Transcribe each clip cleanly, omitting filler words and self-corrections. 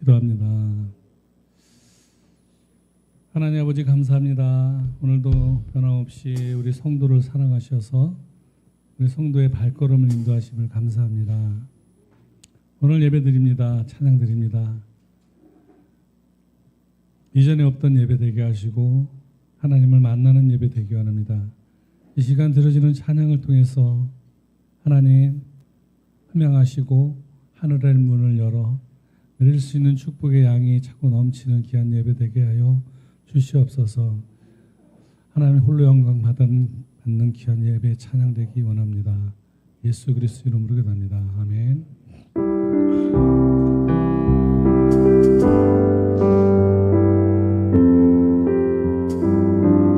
기도합니다. 하나님 아버지 감사합니다. 오늘도 변함없이 우리 성도를 사랑하셔서 우리 성도의 발걸음을 인도하심을 감사합니다. 오늘 예배드립니다. 찬양드립니다. 이전에 없던 예배 되게 하시고 하나님을 만나는 예배 되게 원합니다. 이 시간 드려지는 찬양을 통해서 하나님 함양하시고 하늘의 문을 열어 누릴 수 있는 축복의 양이 차고 넘치는 귀한 예배 되게 하여 주시옵소서. 하나님 홀로 영광 받는 귀한 예배 찬양되기 원합니다. 예수 그리스도 이름으로 기도합니다. 아멘.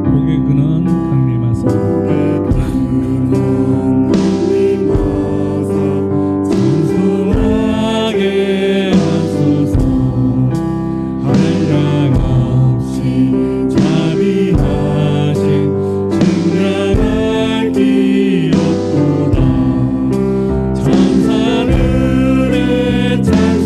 고개 그는 강림하사 천사들의 찬송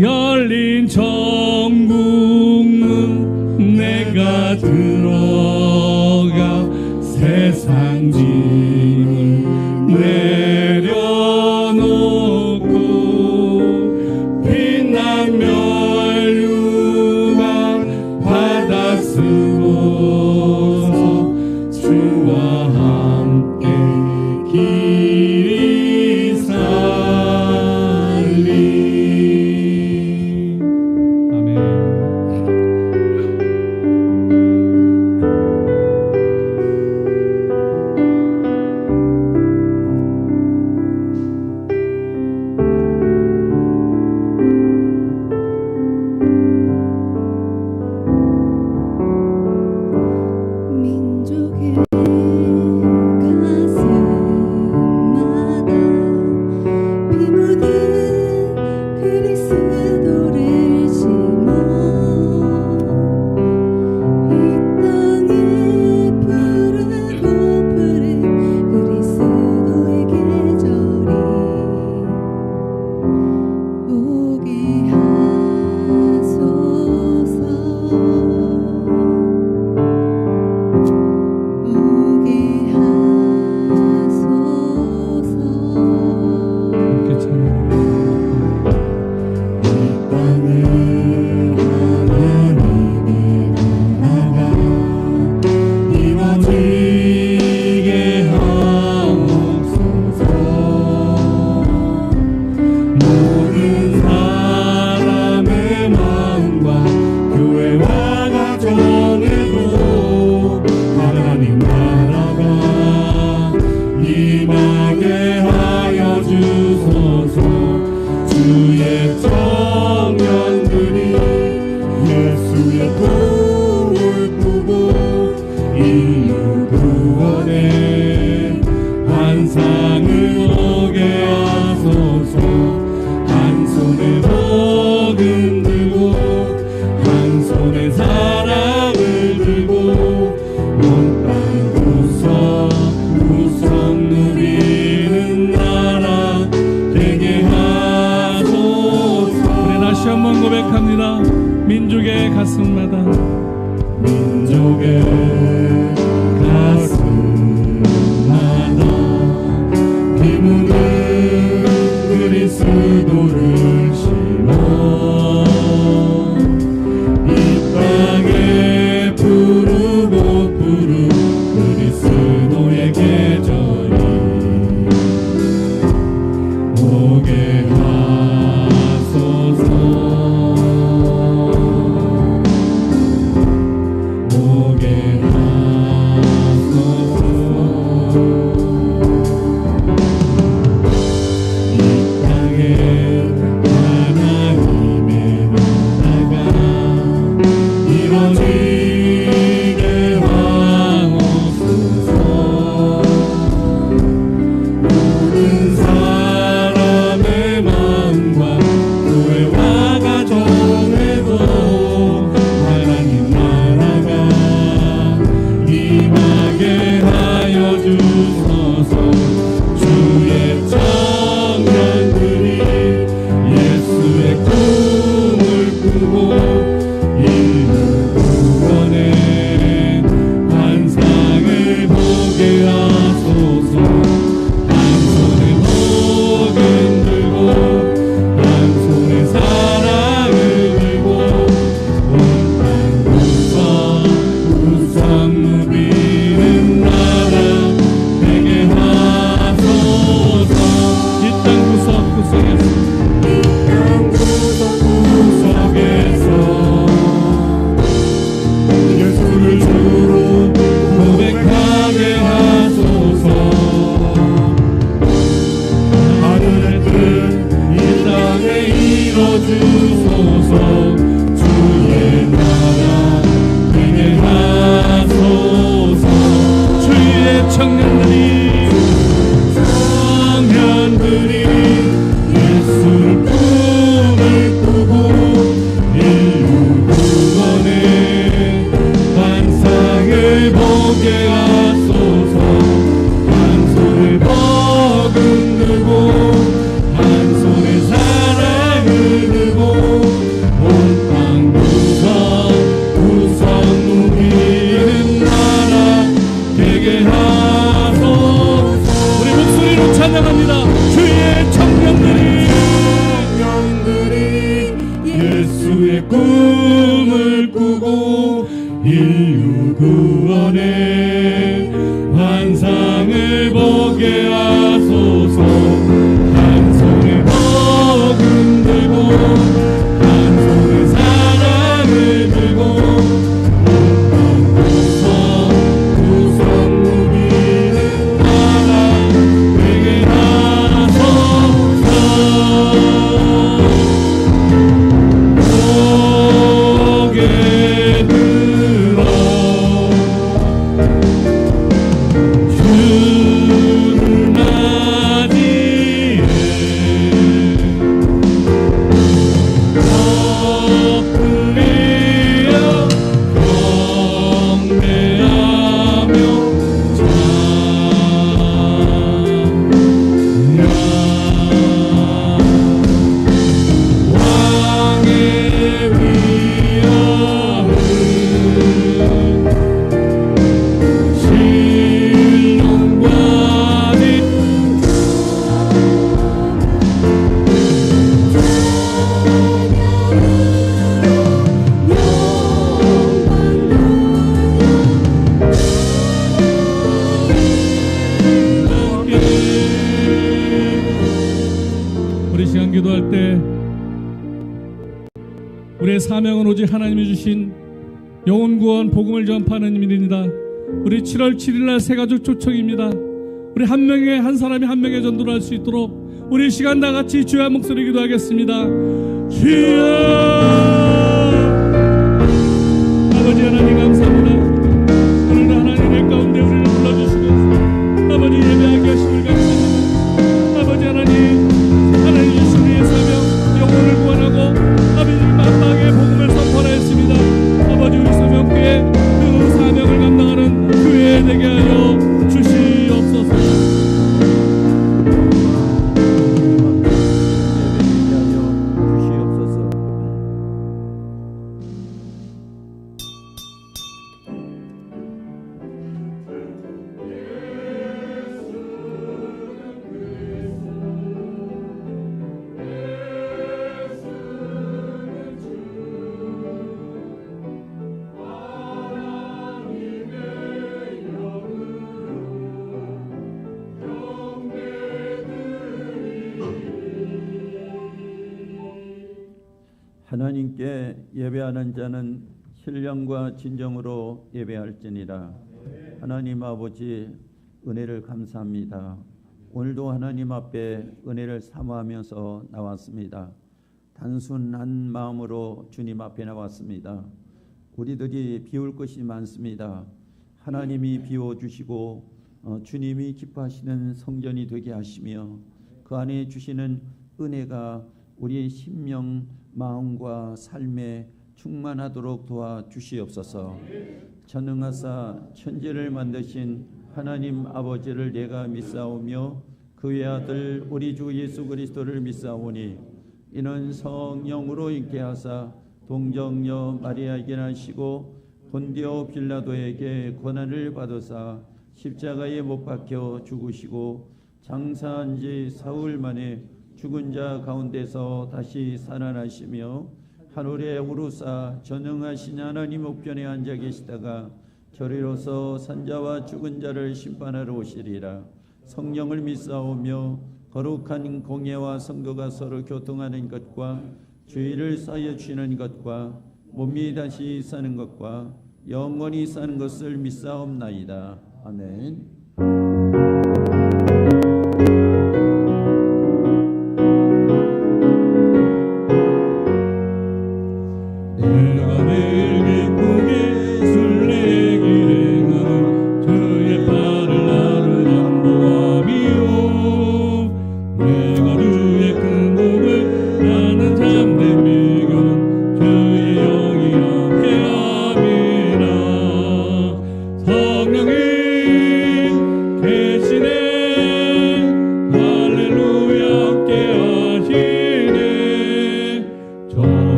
열린 천국문 내가 들어가 세상 짐을 내려놓고 빛난 멸류관 받아 쓰고서 주와 함께 길이 살리. 아멘. 민족의 가슴마다 피 묻은 그리스도를 심어 이 땅에 푸르고 푸른 그리스도의 계절이 오게 하소서. 오게 하소서. 함께 찬양합니다. 이 땅에 하나님의 나라가 이루어지게 하옵소서. 모든 사람의 마음과 교회와 가정에도 하나님 나라가 임하게 하여 주소서. 주의 청년들이 예수의 꿈을 꾸고 인류 구원의 환상을 오게 하소서. 한 손에 복음 들고 한 손에 사랑을 들고 온 땅 구성 누리는 나라 되게 하소서. 우리 다시 한번 고백합니다. 민족의 가슴마다 민족의 가슴마다 피 묻은 그리스도를 심어 이 땅에 푸르고 푸른 그리스도의 계절이 오게 하소서. 오게 하소서. 이 땅에 하나님의 나라가 이루어지게 하옵소서. 모든 사람의 마음과 교회와 가정에도 하나님 나라가 임하게 하여 주소서. 주의 청년들이 예수의 꿈을 꾸고 인류 구원의 환상을 보게 하소서. 한 손에 복음 들고 한 손에 사랑을 들고 온 땅 구성 누비는 나라 되게 하소서. 이 땅 구석구석에서 예수를 주로 고백하게 하소서. 하늘의 뜻 이 땅에 이뤄주소서. 주의 나라 되게 하소서. 주의 청년들이 예수의 꿈을 꾸고 인류 구원의 환상을 보게 하소서. 한 손에 복음 들고 한 손에 사랑을 들고 주의 꿈을 꾸고 인류 구원의 환상을 보게 하소서. 한 손에 복음 들고 한 손에 사랑을 들고 구성 무기를 따라 되게 하소서. 고개 들어 주를 맞이해 엎드려 경배하며 왕의 위엄을 신령과 우리 시간 기도할 때 우리의 사명은 오직 하나님이 주신 영혼 구원 복음을 전파하는 일입니다. 우리 7월 7일날 새가족 초청입니다. 우리 한 명의 한 사람이 한 명의 전도를 할 수 있도록 우리 시간 다 같이 주의 목소리 기도하겠습니다. 주여, 아버지 하나님 감사합니다. 오늘 하나님의 가운데 우리를 불러주시면서 아버지 예배하게 하심을 감사합니다. 아버지 하나님 주신 우리의 사명 영혼을 구원하고 아버지 만방의 복음을 선포하였습니다. 아버지 우리 소명교회 그 사명을 감당하는 교회 되게 하여 주시옵소서. 하나님께 예배하는 자는 신령과 진정으로 예배할지니라. 하나님 아버지 은혜를 감사합니다. 오늘도 하나님 앞에 은혜를 사모하면서 나왔습니다. 단순한 마음으로 주님 앞에 나왔습니다. 우리들이 비울 것이 많습니다. 하나님이 비워주시고 주님이 기뻐하시는 성전이 되게 하시며 그 안에 주시는 은혜가 우리의 심령 마음과 삶에 충만하도록 도와주시옵소서. 전능하사 천지를 만드신 하나님 아버지를 내가 믿사오며 그의 아들 우리 주 예수 그리스도를 믿사오니 이는 성령으로 있게 하사 동정녀 마리아에게 나시고 본디오 빌라도에게 고난을 받으사 십자가에 못 박혀 죽으시고 장사한 지 사흘 만에 죽은 자 가운데서 다시 살아나시며 하늘에 오르사 전능하신 하나님 우편에 앉아 계시다가 저리로서 산자와 죽은 자를 심판하러 오시리라. 성령을 믿사오며 거룩한 공예와 선거가 서로 교통하는 것과 주의를 쌓여 주시는 것과 몸이 다시 사는 것과 영원히 사는 것을 믿사옵나이다. 아멘.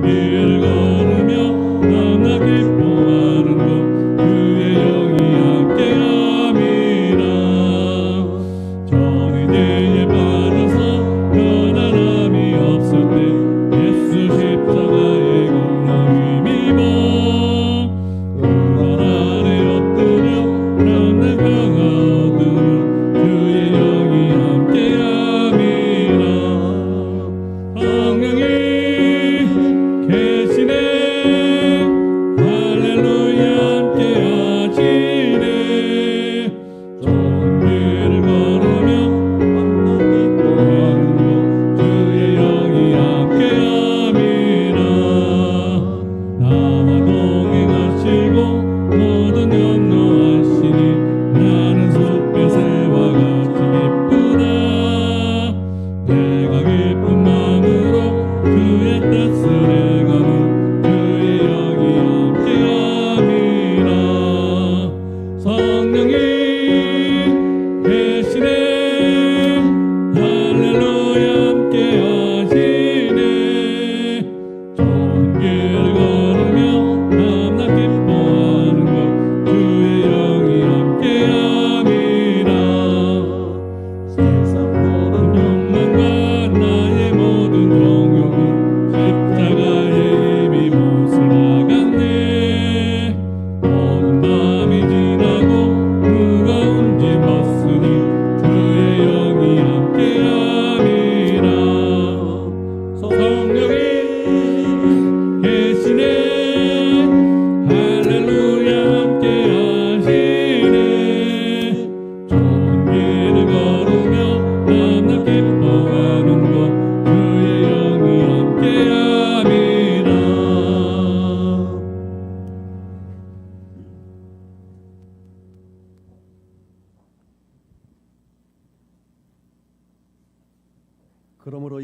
길 걸으며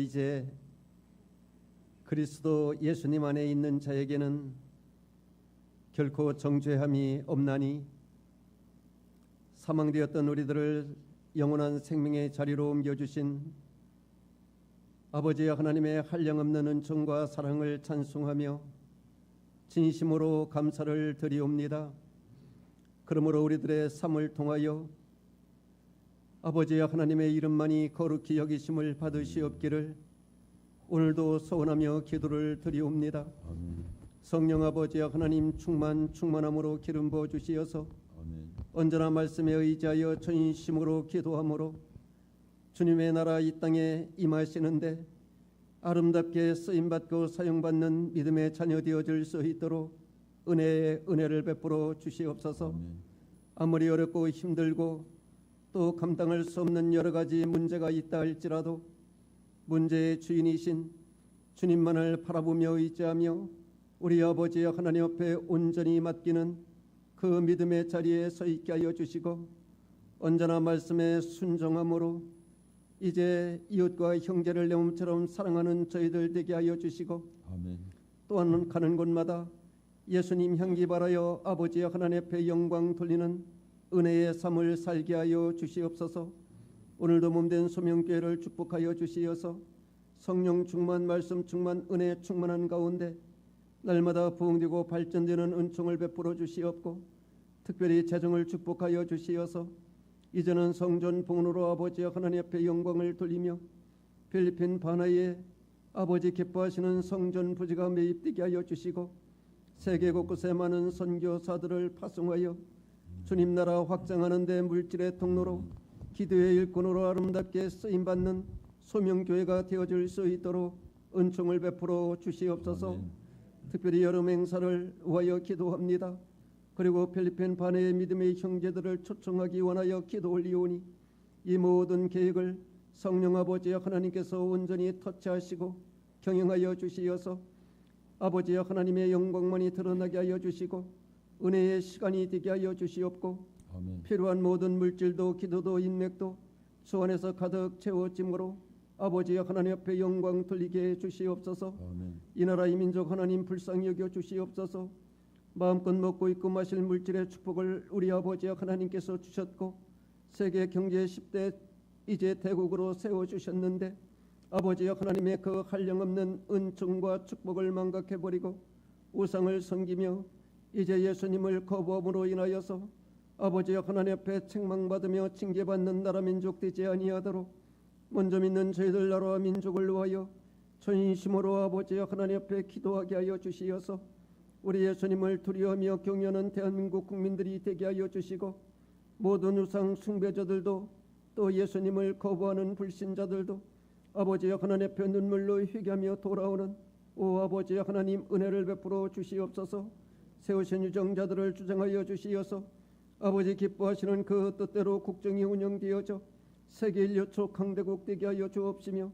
이제 그리스도 예수님 안에 있는 자에게는 결코 정죄함이 없나니 사망되었던 우리들을 영원한 생명의 자리로 옮겨주신 아버지 하나님의 한량없는 은총과 사랑을 찬송하며 진심으로 감사를 드리옵니다. 그러므로 우리들의 삶을 통하여 아버지 하나님의 이름만이 거룩히 여기심을 받으시옵기를 오늘도 소원하며 기도를 드리옵니다. 성령 아버지 하나님 충만함으로 기름 부어 주시어서 언제나 말씀에 의지하여 전심으로 기도함으로 주님의 나라 이 땅에 임하시는데 아름답게 쓰임받고 사용받는 믿음의 자녀 되어질 수 있도록 은혜를 베풀어 주시옵소서. 아무리 어렵고 힘들고 또 감당할 수 없는 여러 가지 문제가 있다 할지라도 문제의 주인이신 주님만을 바라보며 의지하며 우리 아버지 하나님 앞에 온전히 맡기는 그 믿음의 자리에 서 있게 하여 주시고 언제나 말씀에 순종함으로 이제 이웃과 형제를 내 몸처럼 사랑하는 저희들 되게 하여 주시고 또한 가는 곳마다 예수님 향기 바라여 아버지 하나님 앞에 영광 돌리는 은혜의 삶을 살게 하여 주시옵소서. 오늘도 몸된 소명교회를 축복하여 주시어서 성령 충만 말씀 충만 은혜 충만한 가운데 날마다 부흥되고 발전되는 은총을 베풀어 주시옵고 특별히 재정을 축복하여 주시어서 이제는 성전 봉헌으로 아버지 하나님 앞에 영광을 돌리며 필리핀 바나에 아버지 기뻐하시는 성전 부지가 매입되게 하여 주시고 세계 곳곳에 많은 선교사들을 파송하여 주님 나라 확장하는 데 물질의 통로로 기도의 일꾼으로 아름답게 쓰임받는 소명교회가 되어질 수 있도록 은총을 베풀어 주시옵소서. 특별히 여름 행사를 위하여 기도합니다. 그리고 필리핀 바네의 믿음의 형제들을 초청하기 원하여 기도 올리오니 이 모든 계획을 성령 아버지 하나님께서 온전히 터치하시고 경영하여 주시어서 아버지 하나님의 영광만이 드러나게 하여 주시고 은혜의 시간이 되게 하여 주시옵고 필요한 모든 물질도 기도도 인맥도 주 안에서 가득 채워짐으로 아버지 하나님 앞에 영광 돌리게 해 주시옵소서. 이 나라 이 민족 하나님 불쌍히 여겨 주시옵소서. 마음껏 먹고 입고 마실 물질의 축복을 우리 아버지 하나님께서 주셨고 세계 경제 10대 이제 대국으로 세워주셨는데 아버지 하나님의 그 한량없는 은총과 축복을 망각해버리고 우상을 섬기며 이제 예수님을 거부함으로 인하여서 아버지 하나님 앞에 책망받으며 징계받는 나라 민족 되지 아니하도록 먼저 믿는 저희들 나라와 민족을 위하여 전심으로 아버지 하나님 앞에 기도하게 하여 주시어서 우리 예수님을 두려워하며 경외하는 대한민국 국민들이 되게 하여 주시고 모든 우상 숭배자들도 또 예수님을 거부하는 불신자들도 아버지 하나님 앞에 눈물로 회개하며 돌아오는 오 아버지 하나님 은혜를 베풀어 주시옵소서. 세우신 유정자들을 주장하여 주시어서 아버지 기뻐하시는 그 뜻대로 국정이 운영되어져 세계 인류 초 강대국 되게 하여 주옵시며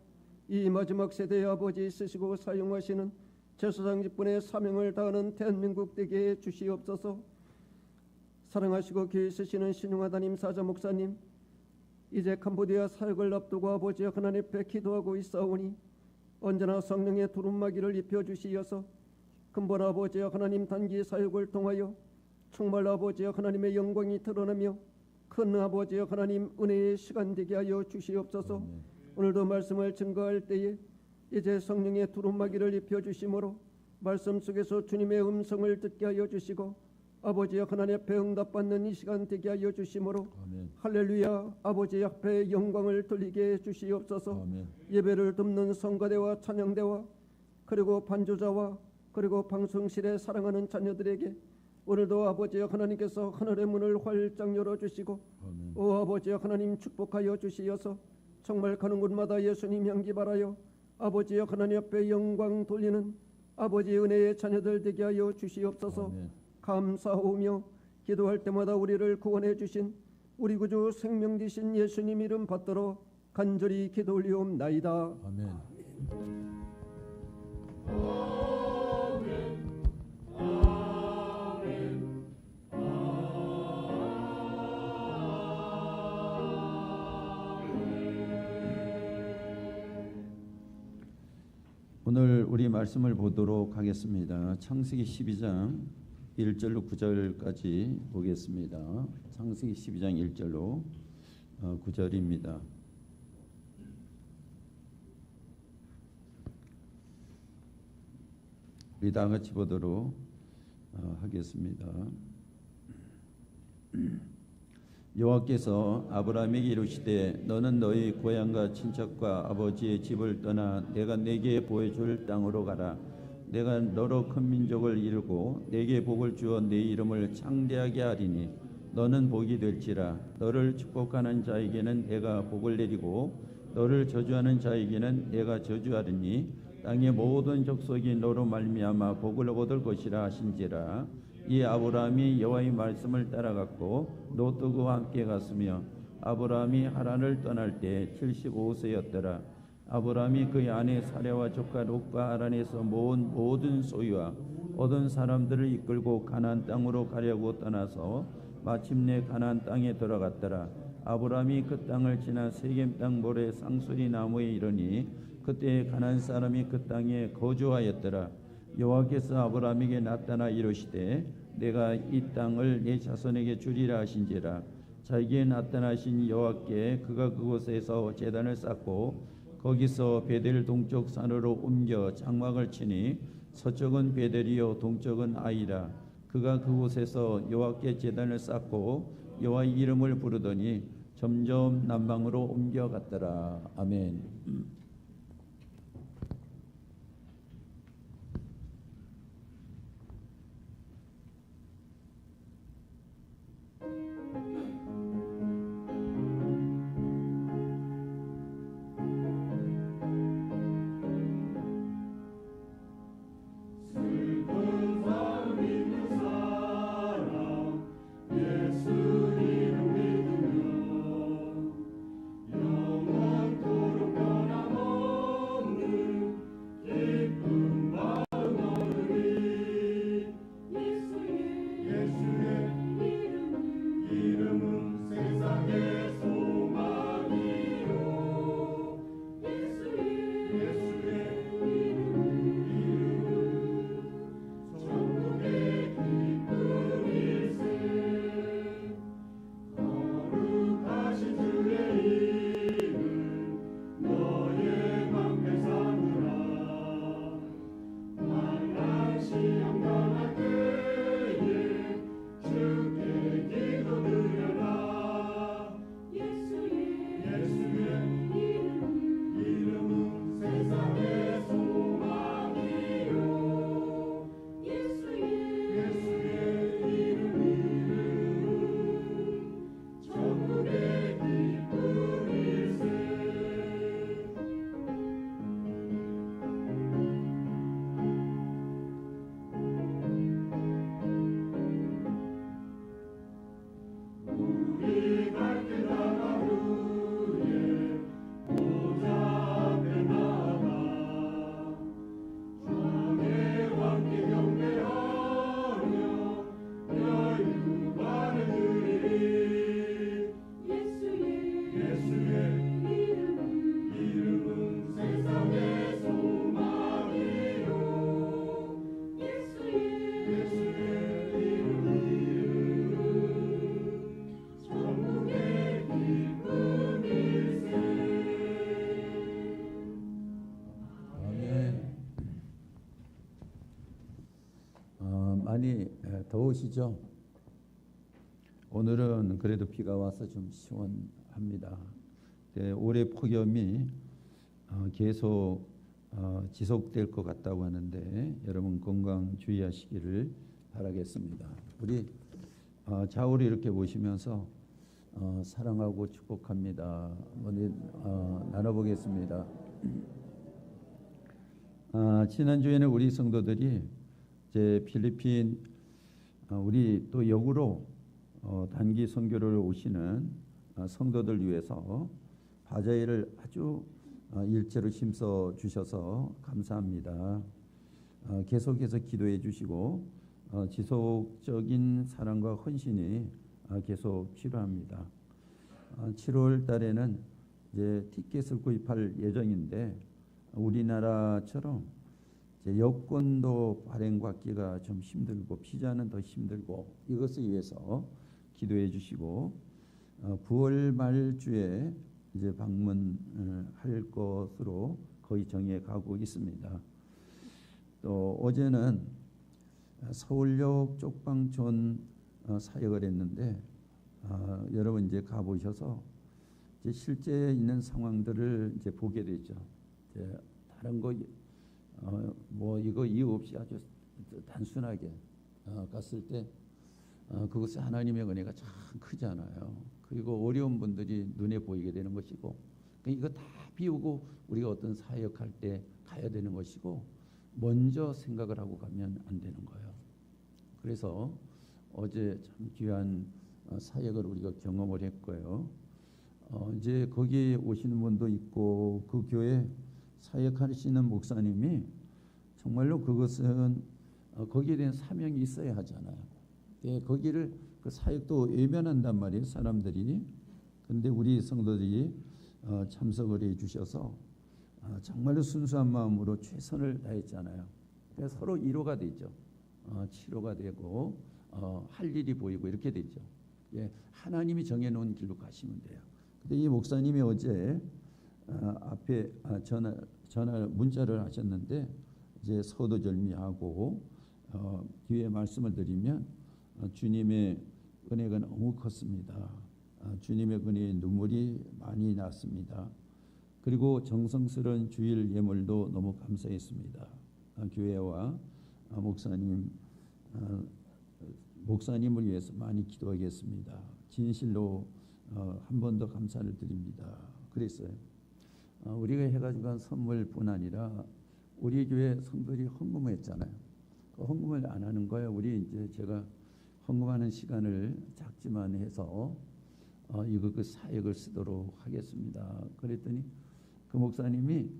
이 마지막 세대의 아버지 쓰시고 사용하시는 제사장 직분의 사명을 다하는 대한민국 되게 해 주시옵소서. 사랑하시고 귀히 쓰시는 신용하다님 사자 목사님 이제 캄보디아 사역을 앞두고 아버지 하나님 앞에 기도하고 있사오니 언제나 성령의 두루마기를 입혀주시어서 근본 아버지 하나님 단기 사역을 통하여 정말 아버지 하나님의 영광이 드러나며 큰 아버지 하나님 은혜의 시간 되게 하여 주시옵소서. 오늘도 말씀을 증거할 때에 이제 성령의 두루마기를 입혀주심으로 말씀 속에서 주님의 음성을 듣게 하여 주시고 아버지 하나님 앞에 응답받는 이 시간 되게 하여 주심으로 할렐루야 아버지 앞에 영광을 돌리게 해 주시옵소서. 예배를 돕는 성가대와 찬양대와 그리고 반주자와 그리고 방송실에 사랑하는 자녀들에게 오늘도 아버지 하나님께서 하늘의 문을 활짝 열어주시고 오 아버지 하나님 축복하여 주시어서 정말 가는 곳마다 예수님 향기 바라여 아버지 하나님 앞에 영광 돌리는 아버지 은혜의 자녀들 되게 하여 주시옵소서. 감사하오며 기도할 때마다 우리를 구원해 주신 우리 구주 생명 되신 예수님 이름 받들어 간절히 기도 올리옵나이다. 아멘. 오늘 우리 말씀을 보도록 하겠습니다. 창세기 12장 1절로 9절까지 보겠습니다. 창세기 12장 1절로 9절입니다. 우리 다 같이 보도록 하겠습니다. 여호와께서 아브라함에게 이르시되 너는 너희 고향과 친척과 아버지의 집을 떠나 내가 네게 보여줄 땅으로 가라. 내가 너로 큰 민족을 이루고 네게 복을 주어 네 이름을 창대하게 하리니 너는 복이 될지라. 너를 축복하는 자에게는 내가 복을 내리고 너를 저주하는 자에게는 내가 저주하리니 땅의 모든 족속이 너로 말미암아 복을 얻을 것이라 하신지라. 이 아브라함이 여호와의 말씀을 따라갔고 롯도 그와 함께 갔으며 아브라함이 하란을 떠날 때 75세였더라. 아브라함이 그의 아내 사레와 조카 롯과 하란에서 모은 모든 소유와 얻은 사람들을 이끌고 가나안 땅으로 가려고 떠나서 마침내 가나안 땅에 들어갔더라. 아브라함이 그 땅을 지나 세겜 땅 모래 쌍수리 나무에 이르니 그때 가나안 사람이 그 땅에 거주하였더라. 여호와께서 아브라함에게 나타나 이르시되 내가 이 땅을 네 자손에게 주리라 하신지라. 자기에게 나타나신 여호와께 그가 그곳에서 제단을 쌓고 거기서 베델 동쪽 산으로 옮겨 장막을 치니 서쪽은 베델이요 동쪽은 아이라. 그가 그곳에서 여호와께 제단을 쌓고 여호와의 이름을 부르더니 점점 남방으로 옮겨갔더라. 아멘. 많이 더우시죠? 오늘은 그래도 비가 와서 좀 시원합니다. 올해 폭염이 계속 지속될 것 같다고 하는데 여러분 건강 주의하시기를 바라겠습니다. 우리 좌우를 이렇게 보시면서 사랑하고 축복합니다. 나눠보겠습니다. 지난주에는 우리 성도들이 이제 필리핀 우리 또 역으로 단기 선교를 오시는 성도들 위해서 바자회를 아주 일제로 힘써 주셔서 감사합니다. 계속해서 기도해 주시고 지속적인 사랑과 헌신이 계속 필요합니다. 7월 달에는 이제 티켓을 구입할 예정인데 우리나라처럼 이제 여권도 발행받기가 좀 힘들고 비자는 더 힘들고 이것을 위해서 기도해 주시고 9월 말주에 이제 방문할 것으로 거의 정해 가고 있습니다. 또 어제는 서울역 쪽방촌 사역을 했는데 여러분 이제 가보셔서 이제 실제 있는 상황들을 이제 보게 되죠. 이제 다른 거 뭐 이거 이유 없이 아주 단순하게 갔을 때 그것이 하나님의 은혜가 참 크잖아요. 그리고 어려운 분들이 눈에 보이게 되는 것이고 이거 다 비우고 우리가 어떤 사역할 때 가야 되는 것이고 먼저 생각을 하고 가면 안 되는 거예요. 그래서 어제 참 귀한 사역을 우리가 경험을 했고요. 이제 거기에 오시는 분도 있고 그 교회 사역하시는 목사님이 정말로 그것은 거기에 대한 사명이 있어야 하잖아요. 거기를 그 사역도 외면한단 말이에요, 사람들이. 그런데 우리 성도들이 참석을 해 주셔서 정말로 순수한 마음으로 최선을 다했잖아요. 그래서 서로 위로가 되죠. 치료가 되고 할 일이 보이고 이렇게 되죠. 하나님이 정해놓은 길로 가시면 돼요. 근데 이 목사님이 어제 앞에 전화 문자를 하셨는데 이제 서도절미하고 뒤에 말씀을 드리면 주님의 은혜가 너무 컸습니다. 주님의 은혜에 눈물이 많이 났습니다. 그리고 정성스러운 주일 예물도 너무 감사했습니다. 교회와 목사님을 위해서 많이 기도하겠습니다. 진실로 한 번 더 감사를 드립니다. 그랬어요. 우리가 해가지고 한 선물뿐 아니라 우리 교회 성도들이 헌금했잖아요. 그 헌금을 안 하는 거예요. 우리 이제 제가 헌금하는 시간을 작지만 해서 이거 그 사역을 쓰도록 하겠습니다. 그랬더니 그 목사님이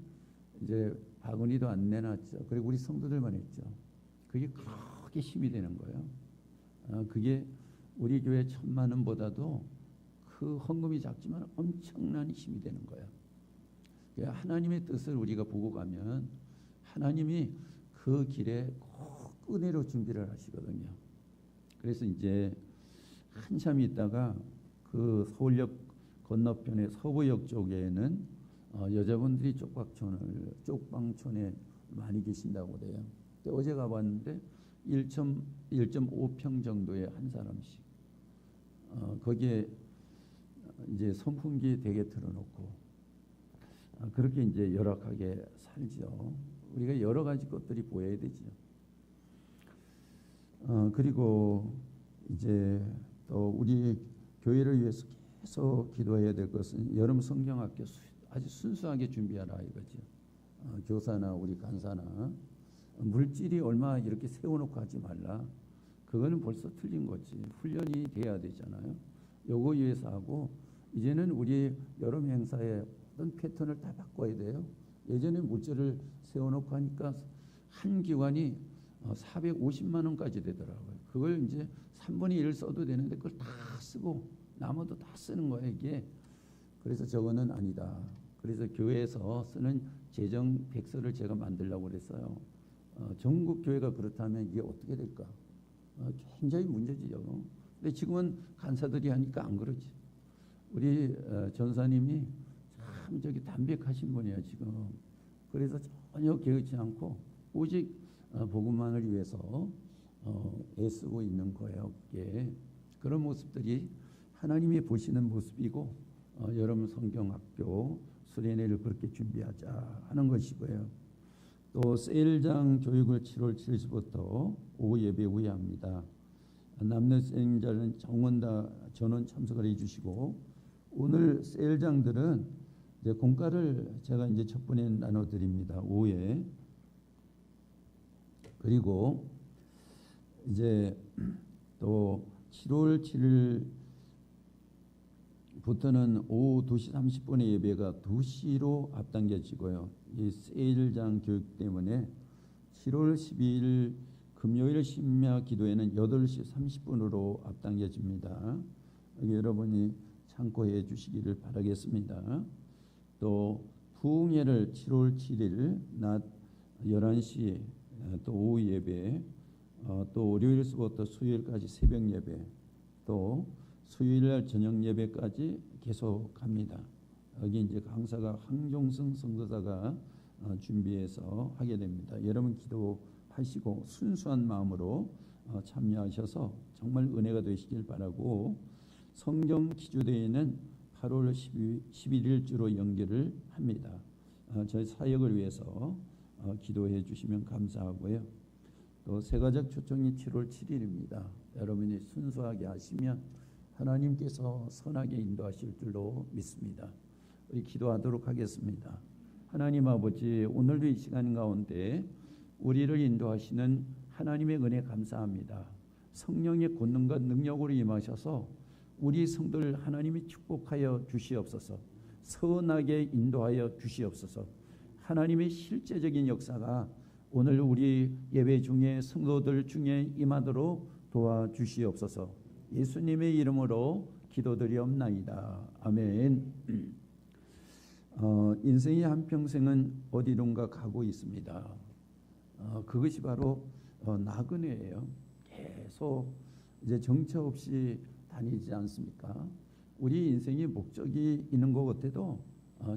이제 바구니도 안 내놨죠. 그리고 우리 성도들만 했죠. 그게 크게 힘이 되는 거예요. 그게 우리 교회 1,000만 원보다도 그 헌금이 작지만 엄청난 힘이 되는 거예요. 하나님의 뜻을 우리가 보고 가면 하나님이 그 길에 꼭 은혜로 준비를 하시거든요. 그래서 이제 한참 있다가 그 서울역 건너편의 서부역 쪽에는 여자분들이 쪽방촌에 많이 계신다고 그래요. 근데 어제 가봤는데 1.5평 정도의 한 사람씩 거기에 이제 선풍기 되게 틀어놓고 그렇게 이제 열악하게 살죠. 우리가 여러 가지 것들이 보여야 되죠. 그리고 이제 또 우리 교회를 위해서 계속 기도해야 될 것은 여름 성경학교 아주 순수하게 준비하라 이거죠. 교사나 우리 간사나 물질이 얼마 이렇게 세워놓고 하지 말라. 그거는 벌써 틀린 거지. 훈련이 돼야 되잖아요. 요거 위해서 하고 이제는 우리 여름 행사의 어떤 패턴을 다 바꿔야 돼요. 예전에 물질을 세워놓고 하니까 한 기관이 450만 원까지 되더라고요. 그걸 이제 3분의 1을 써도 되는데 그걸 다 쓰고 나머지 다 쓰는 거예요 이게. 그래서 저거는 아니다. 그래서 교회에서 쓰는 재정 백서를 제가 만들려고 그랬어요. 전국 교회가 그렇다면 이게 어떻게 될까? 굉장히 문제지요. 근데 지금은 간사들이 하니까 안 그러지. 우리 전사님이 참 담백하신 분이에요 지금. 그래서 전혀 개의치 않고 오직 복음만을 위해서 애쓰고 있는 거예요. 그게. 그런 모습들이 하나님이 보시는 모습이고 여러분 성경학교 수련회를 그렇게 준비하자 하는 것이고요. 또 세일장 교육을 7월 7일부터 오후 예배 후에 합니다. 남는 수행자는 전원 참석을 해주시고 오늘 세일장들은 이제 공과를 제가 이제 첫 번에 나눠드립니다. 오후에. 그리고 이제 또 7월 7일부터는 오후 2시 30분의 예배가 2시로 앞당겨지고요. 이 세일장 교육 때문에 7월 12일 금요일 심야 기도회는 8시 30분으로 앞당겨집니다. 여러분이 참고해 주시기를 바라겠습니다. 또 부흥회를 7월 7일 낮 11시 또 오후 예배, 또 월요일서부터 수요일까지 새벽 예배, 또 수요일날 저녁 예배까지 계속 갑니다. 여기 이제 강사가 황종성 선교사가 준비해서 하게 됩니다. 여러분 기도하시고 순수한 마음으로 참여하셔서 정말 은혜가 되시길 바라고, 성경 기주대회는 8월 11일주로 연결을 합니다. 저희 사역을 위해서 기도해 주시면 감사하고요. 또 세가족 초청이 7월 7일입니다. 여러분이 순수하게 하시면 하나님께서 선하게 인도하실 줄로 믿습니다. 우리 기도하도록 하겠습니다. 하나님 아버지, 오늘도 이 시간 가운데 우리를 인도하시는 하나님의 은혜 감사합니다. 성령의 권능과 능력으로 임하셔서 우리 성도를 하나님이 축복하여 주시옵소서. 선하게 인도하여 주시옵소서. 하나님의 실제적인 역사가 오늘 우리 예배 중에 성도들 중에 임하도록 도와주시옵소서. 예수님의 이름으로 기도드리옵나이다. 아멘. 인생의 한평생은 어디론가 가고 있습니다. 그것이 바로 나그네예요. 계속 이제 정처 없이 다니지 않습니까? 우리 인생의 목적이 있는 것 같아도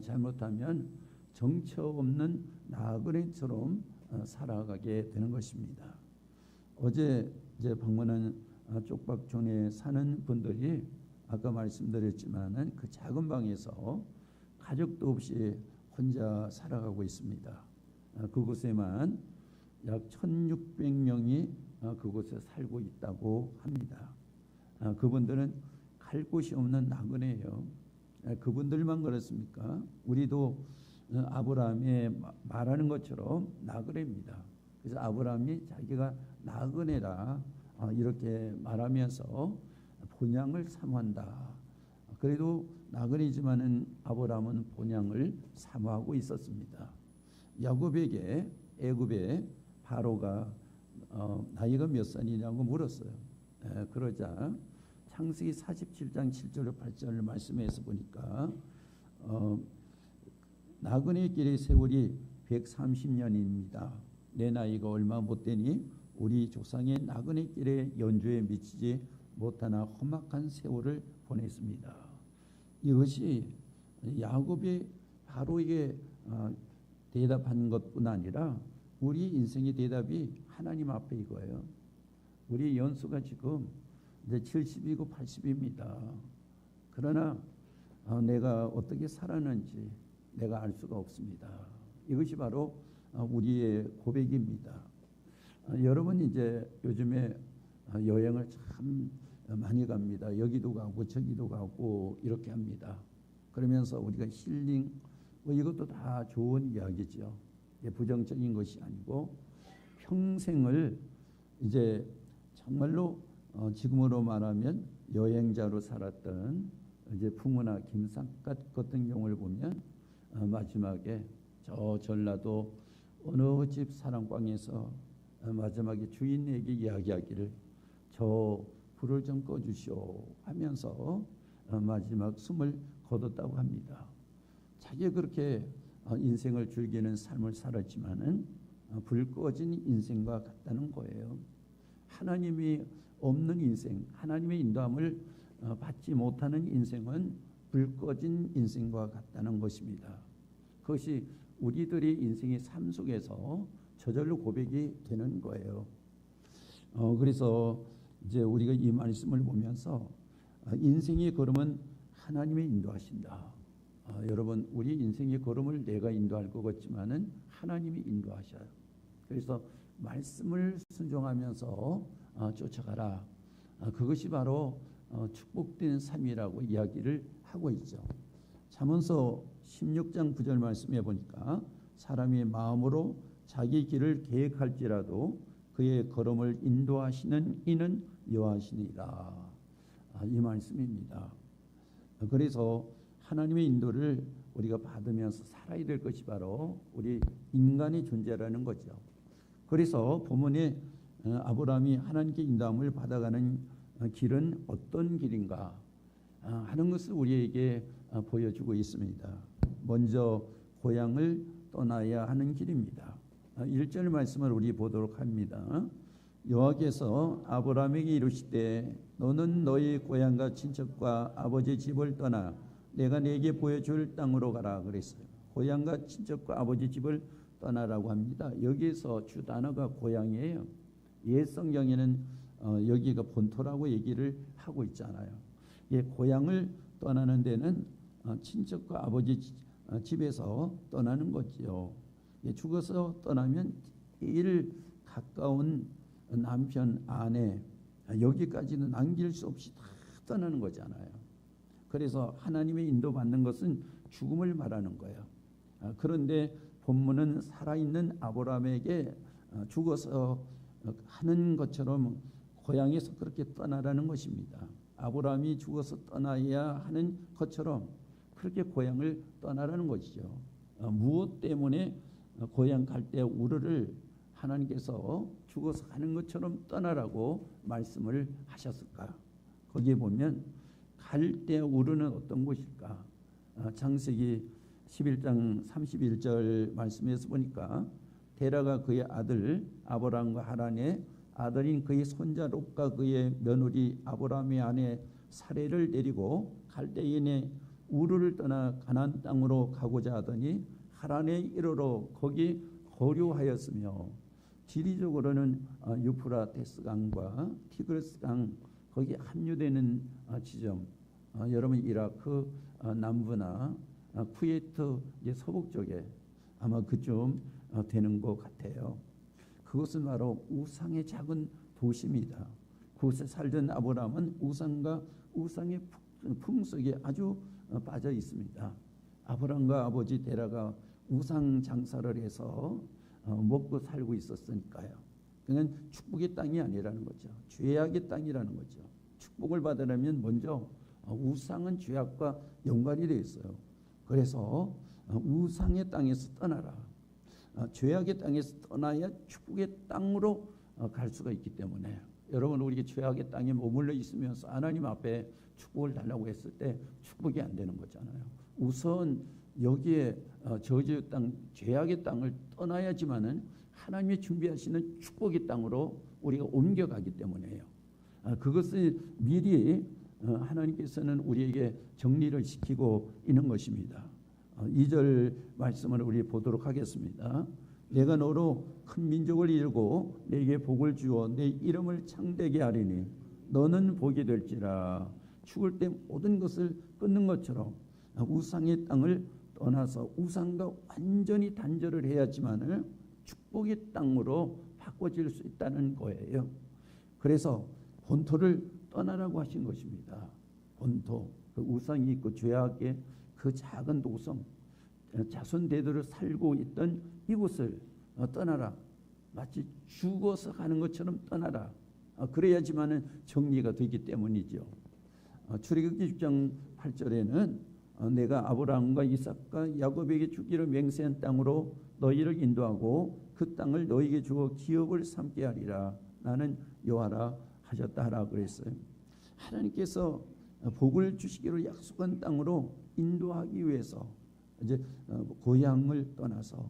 잘못하면 정처 없는 나그네처럼 살아가게 되는 것입니다. 어제 이제 방문한 쪽박촌에 사는 분들이 아까 말씀드렸지만은 그 작은 방에서 가족도 없이 혼자 살아가고 있습니다. 그곳에만 약 1,600명이 그곳에 살고 있다고 합니다. 그분들은 갈 곳이 없는 나그네예요. 그분들만 그렇습니까? 우리도 아브라함이 말하는 것처럼 나그네입니다. 그래서 아브라함이 자기가 나그네라 이렇게 말하면서 본향을 사모한다. 그래도 나그네지만은 아브라함은 본향을 사모하고 있었습니다. 야곱에게 애굽의 바로가 나이가 몇 살이냐고 물었어요. 그러자 창세기 47장 7절 8절을 말씀해서 보니까 나그네 길의 세월이 130년입니다. 내 나이가 얼마 못 되니 우리 조상의 나그네 길의 연주에 미치지 못하나 험악한 세월을 보냈습니다. 이것이 야곱이 바로에게 대답한 것뿐 아니라 우리 인생의 대답이 하나님 앞에 이거예요. 우리 연수가 지금 이제 70이고 80입니다. 그러나 내가 어떻게 살았는지 내가 알 수가 없습니다. 이것이 바로 우리의 고백입니다. 여러분 이제 요즘에 여행을 참 많이 갑니다. 여기도 가고 저기도 가고 이렇게 합니다. 그러면서 우리가 힐링 이것도 다 좋은 이야기죠. 부정적인 것이 아니고 평생을 이제 정말로 지금으로 말하면 여행자로 살았던 이제 풍우나 김삿갓 같은 경우를 보면 마지막에 저 전라도 어느 집 사랑방에서 마지막에 주인에게 이야기하기를 저 불을 좀 꺼주시오 하면서 마지막 숨을 거뒀다고 합니다. 자기가 그렇게 인생을 즐기는 삶을 살았지만은 불 꺼진 인생과 같다는 거예요. 하나님이 없는 인생, 하나님의 인도함을 받지 못하는 인생은 불 꺼진 인생과 같다는 것입니다. 그것이 우리들의 인생의 삶 속에서 저절로 고백이 되는 거예요. 그래서 이제 우리가 이 말씀을 보면서 인생의 걸음은 하나님이 인도하신다. 여러분 우리 인생의 걸음을 내가 인도할 것 같지만은 하나님이 인도하셔요. 그래서 말씀을 순종하면서 쫓아가라. 그것이 바로 축복된 삶이라고 이야기를 하고 있죠. 잠언서 16장 9절 말씀해 보니까 사람이 마음으로 자기 길을 계획할지라도 그의 걸음을 인도하시는 이는 여호와시니라. 이 말씀입니다. 그래서 하나님의 인도를 우리가 받으면서 살아야 될 것이 바로 우리 인간의 존재라는 거죠. 그래서 본문에 아브라함이 하나님께 인도함을 받아가는 길은 어떤 길인가 하는 것을 우리에게 보여주고 있습니다. 먼저 고향을 떠나야 하는 길입니다. 1절 말씀을 우리 보도록 합니다. 여호와께서 아브라함에게 이르시되 너는 너희 고향과 친척과 아버지 집을 떠나 내가 네게 보여줄 땅으로 가라 그랬어요. 고향과 친척과 아버지 집을 떠나라고 합니다. 여기에서 주 단어가 고향이에요. 옛 성경에는 여기가 본토라고 얘기를 하고 있잖아요. 고향을 떠나는 데는 친척과 아버지 집에서 떠나는 거지요. 죽어서 떠나면 제일 가까운 남편, 아내 여기까지는 남길 수 없이 다 떠나는 거잖아요. 그래서 하나님의 인도받는 것은 죽음을 말하는 거예요. 그런데 본문은 살아있는 아브라함에게 죽어서 하는 것처럼 고향에서 그렇게 떠나라는 것입니다. 아브라함이 죽어서 떠나야 하는 것처럼 그렇게 고향을 떠나라는 것이죠. 무엇 때문에 고향 갈 때 우르를 하나님께서 죽어서 가는 것처럼 떠나라고 말씀을 하셨을까? 거기에 보면 갈 때 우르는 어떤 곳일까? 창세기 11장 31절 말씀에서 보니까 데라가 그의 아들 아브람과 하란의 아들인 그의 손자 롯과 그의 며느리 아브람의 아내 사레를 데리고 갈대인의 우르를 떠나 가나안 땅으로 가고자 하더니 하란에 이르러 거기 거류하였으며 지리적으로는 유프라테스 강과 티그리스 강 거기 합류되는 지점 여러분 이라크 남부나 쿠웨이트 서북 쪽에 아마 그쯤 되는 것 같아요. 그것은 바로 우상의 작은 도시입니다. 그곳에 살던 아브라함은 우상과 우상의 풍속에 아주 빠져 있습니다. 아브라함과 아버지 데라가 우상 장사를 해서 먹고 살고 있었으니까요. 그건 축복의 땅이 아니라는 거죠. 죄악의 땅이라는 거죠. 축복을 받으려면 먼저 우상은 죄악과 연관이 되어 있어요. 그래서 우상의 땅에서 떠나라. 죄악의 땅에서 떠나야 축복의 땅으로 갈 수가 있기 때문에 여러분 우리 죄악의 땅에 머물러 있으면서 하나님 앞에 축복을 달라고 했을 때 축복이 안 되는 거잖아요. 우선 여기에 저주의 땅, 죄악의 땅을 떠나야지만은 하나님이 준비하시는 축복의 땅으로 우리가 옮겨가기 때문에요. 그것을 미리 하나님께서는 우리에게 정리를 시키고 있는 것입니다. 2절 말씀을 우리 보도록 하겠습니다. 내가 너로 큰 민족을 이루고 내게 복을 주어 내 이름을 창대게 하리니 너는 복이 될지라. 죽을 때 모든 것을 끊는 것처럼 우상의 땅을 떠나서 우상과 완전히 단절을 해야지만 축복의 땅으로 바꿔질 수 있다는 거예요. 그래서 본토를 떠나라고 하신 것입니다. 본토, 그 우상이 있고 죄악의 그 작은 도성, 자손 대대로 살고 있던 이곳을 떠나라. 마치 죽어서 가는 것처럼 떠나라. 그래야지만은 정리가 되기 때문이죠. 출애굽기 6장 8절에는 내가 아브라함과 이삭과 야곱에게 주기로 맹세한 땅으로 너희를 인도하고 그 땅을 너희에게 주어 기업을 삼게 하리라. 나는 여호와라 하셨다 하라 그랬어요. 하나님께서 복을 주시기로 약속한 땅으로 인도하기 위해서 이제 고향을 떠나서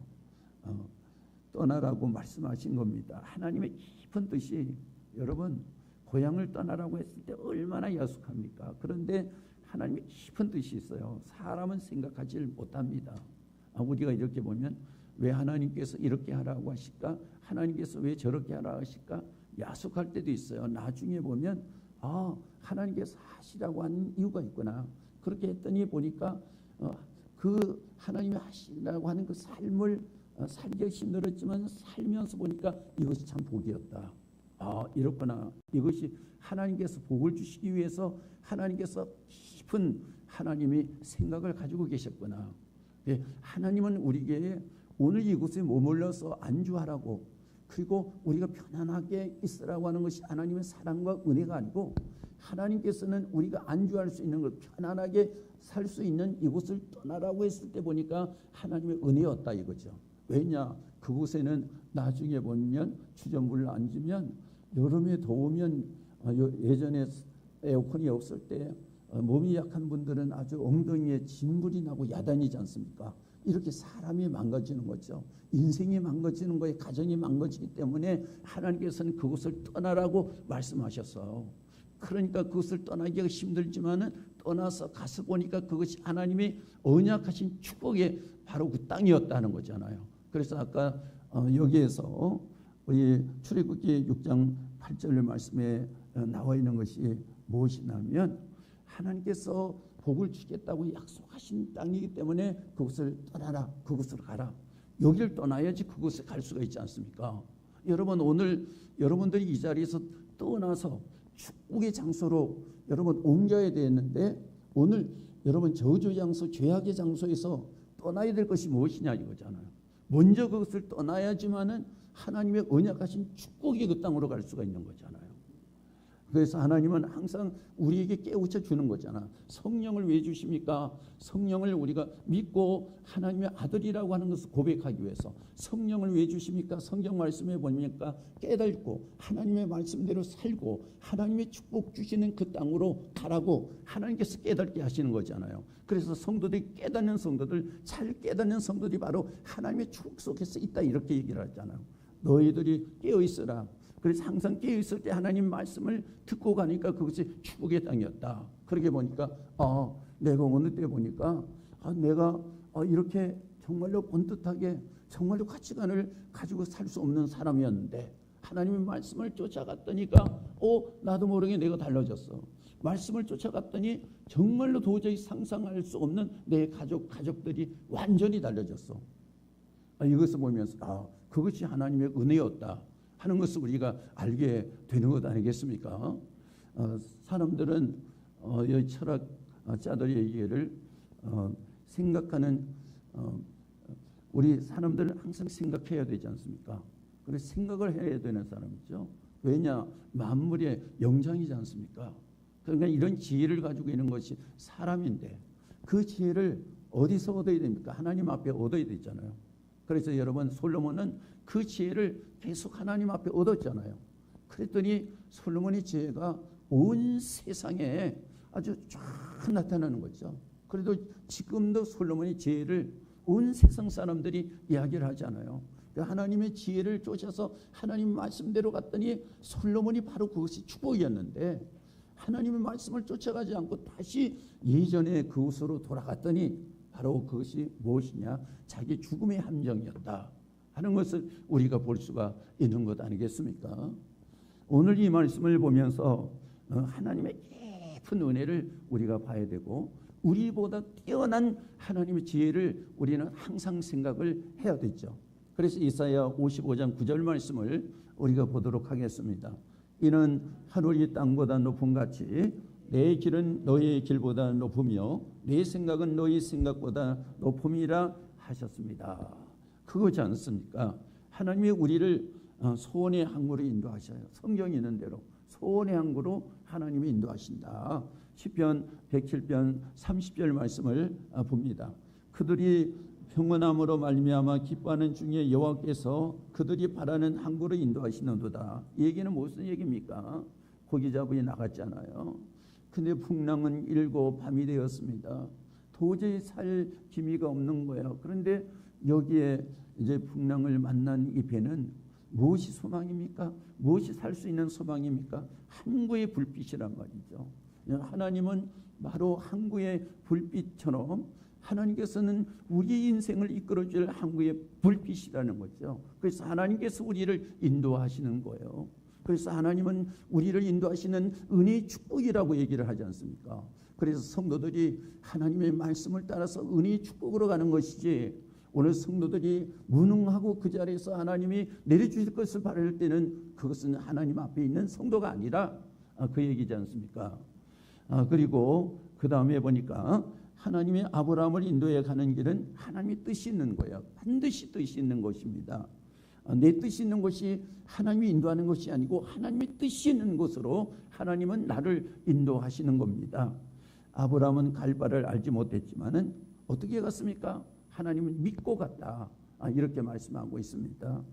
떠나라고 말씀하신 겁니다. 하나님의 깊은 뜻이 여러분 고향을 떠나라고 했을 때 얼마나 야속합니까? 그런데 하나님의 깊은 뜻이 있어요. 사람은 생각하지 못합니다. 우리가 이렇게 보면 왜 하나님께서 이렇게 하라고 하실까? 하나님께서 왜 저렇게 하라고 하실까? 야속할 때도 있어요. 나중에 보면 하나님께서 하시라고 하는 이유가 있구나. 그렇게 했더니 보니까 그 하나님이 하시라고 하는 그 삶을 살기 힘들었지만 살면서 보니까 이것이 참 복이었다. 이렇구나. 이것이 하나님께서 복을 주시기 위해서 하나님께서 깊은 하나님이 생각을 가지고 계셨구나. 하나님은 우리에게 오늘 이곳에 머물러서 안주하라고 그리고 우리가 편안하게 있으라고 하는 것이 하나님의 사랑과 은혜가 아니고 하나님께서는 우리가 안주할 수 있는 것 편안하게 살 수 있는 이곳을 떠나라고 했을 때 보니까 하나님의 은혜였다 이거죠. 왜냐? 그곳에는 나중에 보면 주전부를 앉으면 여름에 더우면 예전에 에어컨이 없을 때 몸이 약한 분들은 아주 엉덩이에 진물이 나고 야단이지 않습니까? 이렇게 사람이 망가지는 거죠. 인생이 망가지는 거예요. 가정이 망가지기 때문에 하나님께서는 그곳을 떠나라고 말씀하셨어요. 그러니까 그것을 떠나기가 힘들지만은 떠나서 가서 보니까 그것이 하나님의 언약하신 축복의 바로 그 땅이었다는 거잖아요. 그래서 아까 여기에서 우리 출애굽기 6장 8절 말씀에 나와 있는 것이 무엇이냐면 하나님께서 복을 주겠다고 약속하신 땅이기 때문에 그곳을 떠나라, 그곳으로 가라. 여기를 떠나야지 그곳에 갈 수가 있지 않습니까? 여러분 오늘 여러분들이 이 자리에서 떠나서 축복의 장소로 여러분 옮겨야 되는데 오늘 여러분 저주 장소, 죄악의 장소에서 떠나야 될 것이 무엇이냐 이거잖아요. 먼저 그것을 떠나야지만은 하나님의 언약하신 축복이 그 땅으로 갈 수가 있는 거잖아요. 그래서 하나님은 항상 우리에게 깨우쳐 주는 거잖아. 성령을 왜 주십니까? 성령을 우리가 믿고 하나님의 아들이라고 하는 것을 고백하기 위해서. 성령을 왜 주십니까? 성경 말씀에 보니까 깨닫고 하나님의 말씀대로 살고 하나님의 축복 주시는 그 땅으로 가라고 하나님께서 깨닫게 하시는 거잖아요. 그래서 성도들이 깨닫는 성도들, 잘 깨닫는 성도들이 바로 하나님의 축복 속에서 있다 이렇게 얘기를 하잖아요. 너희들이 깨어있으라. 그래서 항상 깨어있을 때 하나님 말씀을 듣고 가니까 그것이 축복의 땅이었다. 그렇게 보니까 내가 어느 때 보니까 내가 이렇게 정말로 번듯하게 정말로 가치관을 가지고 살 수 없는 사람이었는데 하나님의 말씀을 쫓아갔더니까 나도 모르게 내가 달라졌어. 말씀을 쫓아갔더니 정말로 도저히 상상할 수 없는 내 가족들이 완전히 달라졌어. 이것을 보면서 그것이 하나님의 은혜였다 하는 것을 우리가 알게 되는 것 아니겠습니까? 사람들은 이 철학자들의 얘기를 생각하는 우리 사람들은 항상 생각해야 되지 않습니까? 그래서 생각을 해야 되는 사람이죠. 왜냐? 만물의 영장이지 않습니까? 그러니까 이런 지혜를 가지고 있는 것이 사람인데 그 지혜를 어디서 얻어야 됩니까? 하나님 앞에 얻어야 되잖아요. 그래서 여러분 솔로몬은 그 지혜를 계속 하나님 앞에 얻었잖아요. 그랬더니 솔로몬의 지혜가 온 세상에 아주 쫙 나타나는 거죠. 그래도 지금도 솔로몬의 지혜를 온 세상 사람들이 이야기를 하잖아요. 하나님의 지혜를 쫓아서 하나님 말씀대로 갔더니 솔로몬이 바로 그것이 축복이었는데 하나님의 말씀을 쫓아가지 않고 다시 예전에 그곳으로 돌아갔더니 바로 그것이 무엇이냐? 자기 죽음의 함정이었다 하는 것을 우리가 볼 수가 있는 것 아니겠습니까? 오늘 이 말씀을 보면서 하나님의 깊은 은혜를 우리가 봐야 되고 우리보다 뛰어난 하나님의 지혜를 우리는 항상 생각을 해야 되죠. 그래서 이사야 55장 9절 말씀을 우리가 보도록 하겠습니다. 이는 하늘이 땅보다 높음 같이 내 길은 너희의 길보다 높으며 내 생각은 너희 생각보다 높음이라 하셨습니다. 그거지 않습니까? 하나님이 우리를 소원의 항구로 인도하셔요. 성경이 있는 대로 소원의 항구로 하나님이 인도하신다. 시편 107편 30절 말씀을 봅니다. 그들이 평온함으로 말미암아 기뻐하는 중에 여호와께서 그들이 바라는 항구로 인도하시는도다. 이 얘기는 무슨 얘기입니까? 고기 잡으러 나갔잖아요. 근데 풍랑은 일고 밤이 되었습니다. 도저히 살 기미가 없는 거예요. 그런데 여기에 이제 풍랑을 만난 이 배는 무엇이 소망입니까? 무엇이 살 수 있는 소망입니까? 항구의 불빛이란 말이죠. 하나님은 바로 항구의 불빛처럼 하나님께서는 우리 인생을 이끌어줄 항구의 불빛이라는 거죠. 그래서 하나님께서 우리를 인도하시는 거예요. 그래서 하나님은 우리를 인도하시는 은혜의 축복이라고 얘기를 하지 않습니까? 그래서 성도들이 하나님의 말씀을 따라서 은혜의 축복으로 가는 것이지 오늘 성도들이 무능하고 그 자리에서 하나님이 내려주실 것을 바랄 때는 그것은 하나님 앞에 있는 성도가 아니라 그 얘기지 않습니까? 그리고 그 다음에 보니까 하나님의 아브라함을 인도해 가는 길은 하나님의 뜻이 있는 거예요. 반드시 뜻이 있는 것입니다. 내 뜻이 있는 것이 하나님이 인도하는 것이 아니고 하나님의 뜻이 있는 곳으로 하나님은 나를 인도하시는 겁니다. 아브라함은 갈 바를 알지 못했지만은 어떻게 갔습니까? 하나님은 믿고 갔다. 이렇게 말씀하고 있습니다.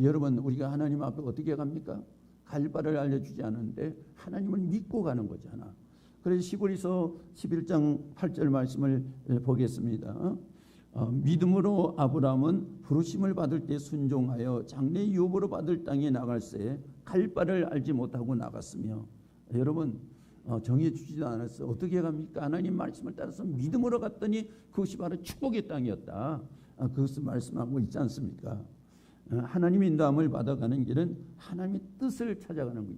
여러분 우리가 하나님 앞에 어떻게 갑니까? 갈 바를 알려주지 않는데 하나님을 믿고 가는 거잖아. 그래서 11장 8절 말씀을 보겠습니다. 믿음으로 아브라함은 부르심을 받을 때 순종하여 장래 유업으로 받을 땅에 나갈새 갈 바를 알지 못하고 나갔으며, 여러분 정해 주지도 않았어. 어떻게 갑니까? 하나님 말씀을 따라서 믿음으로 갔더니 그것이 바로 축복의 땅이었다. 그것을 말씀하고 있지 않습니까? 하나님의 인도함을 받아가는 길은 하나님의 뜻을 찾아가는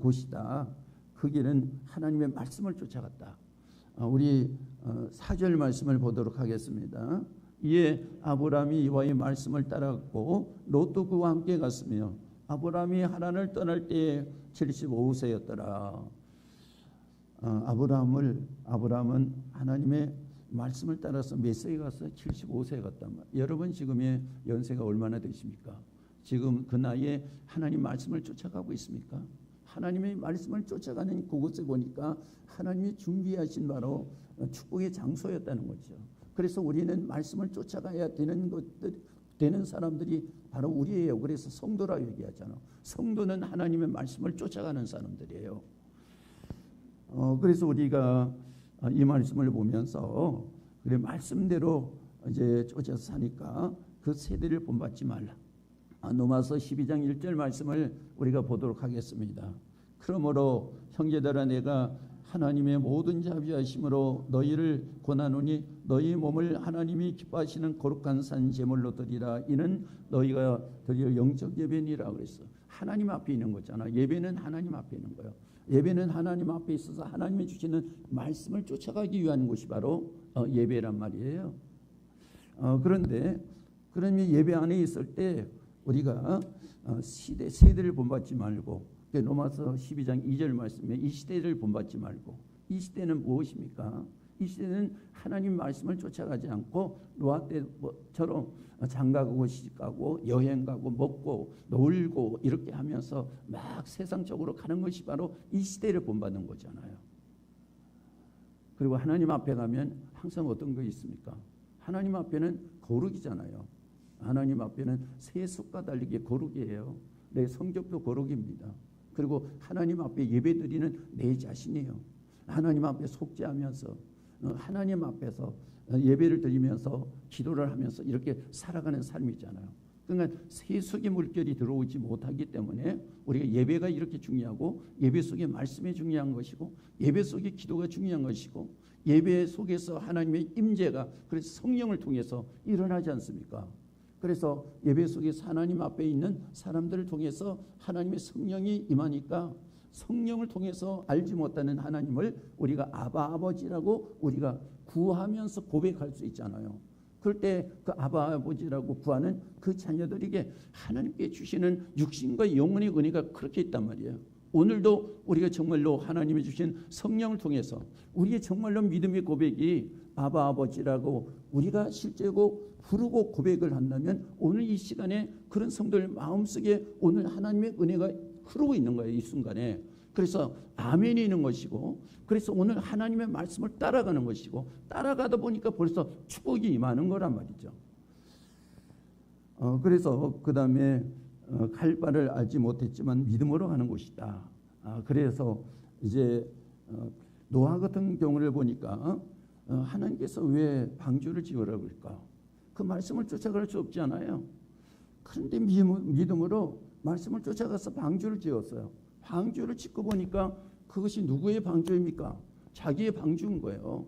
곳이다. 그 길은 하나님의 말씀을 쫓아갔다. 우리 4절 말씀을 보도록 하겠습니다. 이에 아브라함이 여호와의 말씀을 따라갔고 롯도 그와 함께 갔으며 아브라함이 하란을 떠날 때에 75세였더라. 아브라함은 하나님의 말씀을 따라서 몇 세에 가서 75세에 갔단 말이에요. 여러분 지금의 연세가 얼마나 되십니까? 지금 그 나이에 하나님 말씀을 쫓아가고 있습니까? 하나님의 말씀을 쫓아가는 그곳에 보니까 하나님이 준비하신 바로 축복의 장소였다는 거죠. 그래서 우리는 말씀을 쫓아가야 되는 사람들이 바로 우리예요. 그래서 성도라고 얘기하잖아. 성도는 하나님의 말씀을 쫓아가는 사람들이에요. 그래서 우리가 이 말씀을 보면서 그래 말씀대로 이제 쫓아서 사니까 그 세대를 본받지 말라. 로마서 12장 1절 말씀을 우리가 보도록 하겠습니다. 그러므로 형제들아 내가 하나님의 모든 자비하심으로 너희를 권하노니 너희 몸을 하나님이 기뻐하시는 거룩한 산 제물로 드리라. 이는 너희가 드릴 영적 예배니라 그랬어. 하나님 앞에 있는 거잖아. 예배는 하나님 앞에 있는 거예요. 예배는 하나님 앞에 있어서 하나님이 주시는 말씀을 쫓아가기 위한 것이 바로 예배란 말이에요. 그런데 그러면 예배 안에 있을 때 우리가 세대를 본받지 말고, 로마서 12장 2절 말씀에 이 시대를 본받지 말고, 이 시대는 무엇입니까? 이 시대는 하나님 말씀을 쫓아가지 않고 노아 때처럼 장가가고 시집가고 여행 가고 먹고 놀고 이렇게 하면서 막 세상적으로 가는 것이 바로 이 시대를 본받는 거잖아요. 그리고 하나님 앞에 가면 항상 어떤 거 있습니까? 하나님 앞에는 거룩이잖아요. 하나님 앞에는 세속과 달리게 거룩이에요. 내 성격도 거룩입니다. 그리고 하나님 앞에 예배드리는 내 자신이에요. 하나님 앞에 속죄하면서 하나님 앞에서 예배를 드리면서 기도를 하면서 이렇게 살아가는 삶이잖아요. 그러니까 세속의 물결이 들어오지 못하기 때문에 우리가 예배가 이렇게 중요하고, 예배 속에 말씀이 중요한 것이고, 예배 속에 기도가 중요한 것이고, 예배 속에서 하나님의 임재가 그래서 성령을 통해서 일어나지 않습니까? 그래서 예배 속에서 하나님 앞에 있는 사람들을 통해서 하나님의 성령이 임하니까 성령을 통해서 알지 못하는 하나님을 우리가 아바 아버지라고 우리가 구하면서 고백할 수 있잖아요. 그럴 때 그 아바 아버지라고 구하는 그 자녀들에게 하나님께 주시는 육신과 영혼의 은혜가 그렇게 있단 말이에요. 오늘도 우리가 정말로 하나님이 주신 성령을 통해서 우리의 정말로 믿음의 고백이 아바 아버지라고 우리가 실제로 부르고 고백을 한다면 오늘 이 시간에 그런 성도들 마음속에 오늘 하나님의 은혜가 흐르고 있는 거예요. 이 순간에. 그래서 아멘이 있는 것이고, 그래서 오늘 하나님의 말씀을 따라가는 것이고, 따라가다 보니까 벌써 축복이 임하는 거란 말이죠. 그래서 그 다음에 갈 바를 알지 못했지만 믿음으로 가는 것이다. 그래서 이제 노아 같은 경우를 보니까 하나님께서 왜 방주를 지으라고 그럴까? 그 말씀을 쫓아갈 수 없지 않아요. 그런데 믿음으로 말씀을 쫓아가서 방주를 지었어요. 방주를 짓고 보니까 그것이 누구의 방주입니까? 자기의 방주인 거예요.